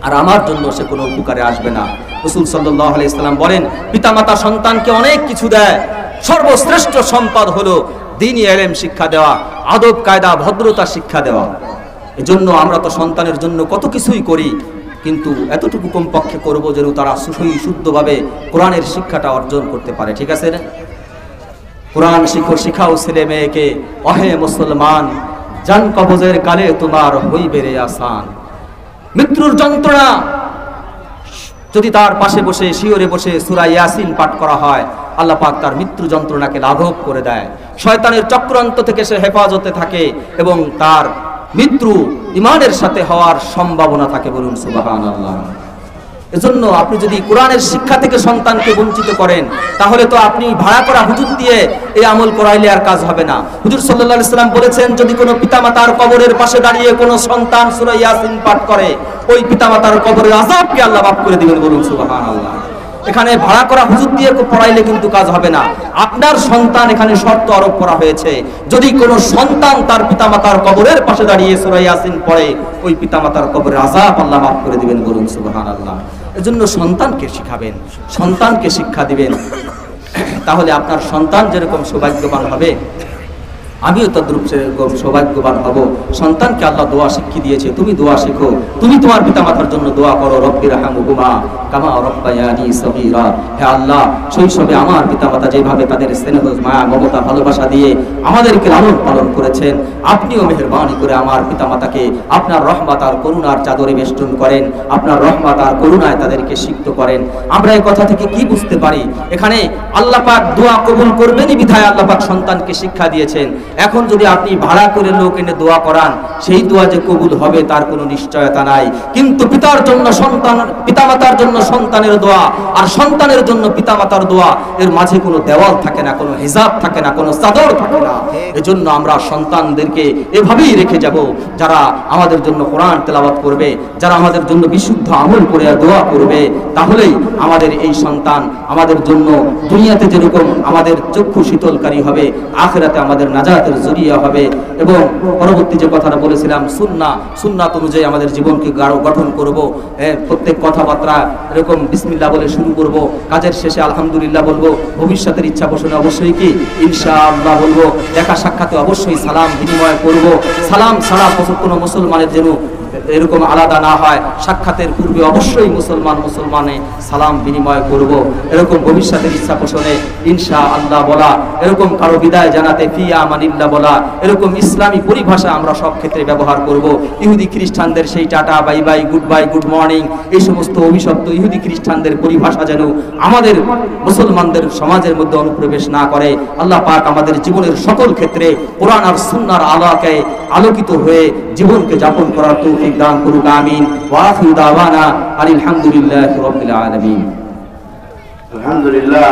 A: আর আমার জন্য সে কোনো উপকারে আসবে না। রাসূল সাল্লাল্লাহু আলাইহি সাল্লাম বলেন, পিতামাতা সন্তানকে অনেক কিছু দেয়, সর্বশ্রেষ্ঠ সম্পদ হলো দ্বীনি ইলম শিক্ষা দেওয়া, আদব কায়দা ভদ্রতা শিক্ষা দেওয়া। এজন্য আমরা তো সন্তানের জন্য কত কিছুই করি, কিন্তু এতটুকু কমপক্ষে করব যেন তারা শুদ্ধভাবে কোরআনের শিক্ষাটা অর্জন করতে পারে। ঠিক আছে না? কোরআন শিখাও ছেলে মেয়েকে, অহে মুসলমান, জান কবজের কালে তোমার হইবে রে আসান। মৃত্যুর যন্ত্রণা যদি তার পাশে বসে শিয়রে বসে সূরা ইয়াসিন পাঠ করা হয়, আল্লাহ পাক তার মৃত্যু যন্ত্রণাকে লাঘব করে দেয়। শয়তানের চক্রান্ত থেকে সে হেফাজতে থাকে এবং তার মৃত্যু ঈমানের সাথে হওয়ার সম্ভাবনা থাকে। বলুন সুবহানাল্লাহ। এজন্য আপনি যদি কোরআনের শিক্ষা থেকে সন্তানকে বঞ্চিত করেন, তাহলে তো আপনি ভাড়া করা হুজুর দিয়ে এই আমল করাইলে আর কাজ হবে না। হুজুর সাল্লাল্লাহু আলাইহি সাল্লাম বলেছেন, যদি কোনো পিতামাতার কবরের পাশে দাঁড়িয়ে কোনো সন্তান সূরা ইয়াসিন পাঠ করে, ওই পিতামাতার কবরের আযাবকে আল্লাহ মাফ করে দিবেন। বলুন সুবহানাল্লাহ। এখানে ভাড়া করা হুজুর দিয়ে পড়াইলে কিন্তু কাজ হবে না। আপনার সন্তান, এখানে শর্ত আরোপ করা হয়েছে, যদি কোনো সন্তান তার পিতামাতার কবরের পাশে দাঁড়িয়ে সূরা ইয়াসিন পড়ে, ওই পিতামাতার কবরের আযাব আল্লাহ মাফ করে দিবেন। বলুন সুবহানাল্লাহ। এজন্য সন্তানকে শিখাবেন, সন্তানকে শিক্ষা দিবেন, তাহলে আপনার সন্তান যেরকম সৌভাগ্যবান হবে, আমিও তদ্রূপ সেরকম সৌভাগ্যবান হব। সন্তানকে আল্লাহ দোয়া শিখিয়ে দিয়েছে, তুমি দোয়া শেখো, তুমি তোমার পিতামাতার জন্য দোয়া করো, রব্বির হামহুমা কামা রব্বায়ানি সগীরা। হে আল্লাহ, শৈশবে আমার পিতামাতা যেভাবে তাদের স্নেহ মায়া মমতা ভালোবাসা দিয়ে আমাদেরকে লালন পালন করেছেন, আপনিও মেহেরবানি করে আমার পিতামাতাকে আপনার রহমত আর করুণার চাদরে বেষ্টন করেন, আপনার রহমত আর করুণায় তাদেরকে সিক্ত করেন। আমরা এই কথা থেকে কি বুঝতে পারি? এখানে আল্লাহ পাক দোয়া কবুল করবেনই বিধায় আল্লাহ পাক সন্তানকে শিক্ষা দিয়েছেন। এখন যদি আপনি ভাড়া করে লোক এনে দোয়া করান, সেই দোয়া যে কবুল হবে তার কোনো নিশ্চয়তা নাই। কিন্তু পিতার জন্য সন্তান, পিতামাতার জন্য সন্তানের দোয়া, আর সন্তানের জন্য পিতামাতার দোয়া, এর মাঝে কোনো দেওয়াল থাকে না, কোনো হিজাব থাকে না, কোনো চাদর থাকে না। এজন্য আমরা সন্তানদেরকে এভাবেই রেখে যাব, যারা আমাদের জন্য কোরআন তেলাওয়াত করবে, যারা আমাদের জন্য বিশুদ্ধ আমল করে দোয়া করবে, তাহলেই আমাদের এই সন্তান আমাদের জন্য দুনিয়াতে যেরকম আমাদের চক্ষু শীতলকারী হবে, আখিরাতে আমাদের নাজাতের জরিয়া হবে। এবং পরবর্তী যে কথাটা বলেছিলাম, সুন্নাত অনুযায়ী আমাদের জীবনকে গঠন করব। প্রত্যেক কথাবার্তা এরকম বিসমিল্লাহ বলে শুরু করব, কাজের শেষে আলহামদুলিল্লাহ বলবো, ভবিষ্যতের ইচ্ছা পোষণে অবশ্যই কি ইনশাআল্লাহ বলবো, দেখা সাক্ষাতে অবশ্যই সালাম বিনিময় করব। সালাম ছাড়া কোনো মুসলমানের যেন এরকম আলাদা না হয়, সাক্ষাতের পূর্বে অবশ্যই মুসলমানে সালাম বিনিময় করব। এরকম ভবিষ্যতের ইচ্ছা পোষণে ইনশাআল্লাহ বলা, এরকম কারো বিদায় জানাতে ফি আমানিল্লাহ বলা, এরকম ইসলামী পরিভাষা আমরা সব ক্ষেত্রে ব্যবহার করব। ইহুদি খ্রিস্টানদের সেই tata bye bye, good morning, এই সমস্ত অভিশপ্ত ইহুদি খ্রিস্টানদের পরিভাষা যেন আমাদের মুসলমানদের সমাজের মধ্যে অনুপ্রবেশ না করে। আল্লাহ পাক আমাদের জীবনের সকল ক্ষেত্রে কোরআন আর সুন্নাহর আলোকে আলোকিত হয়ে জীবনকে যাপন করার তৌফিক দান করুক। আমিন। ওয়া আখিরু দাওয়ানা আলহামদুলিল্লাহি রাব্বিল আলামিন।
B: আলহামদুলিল্লাহ।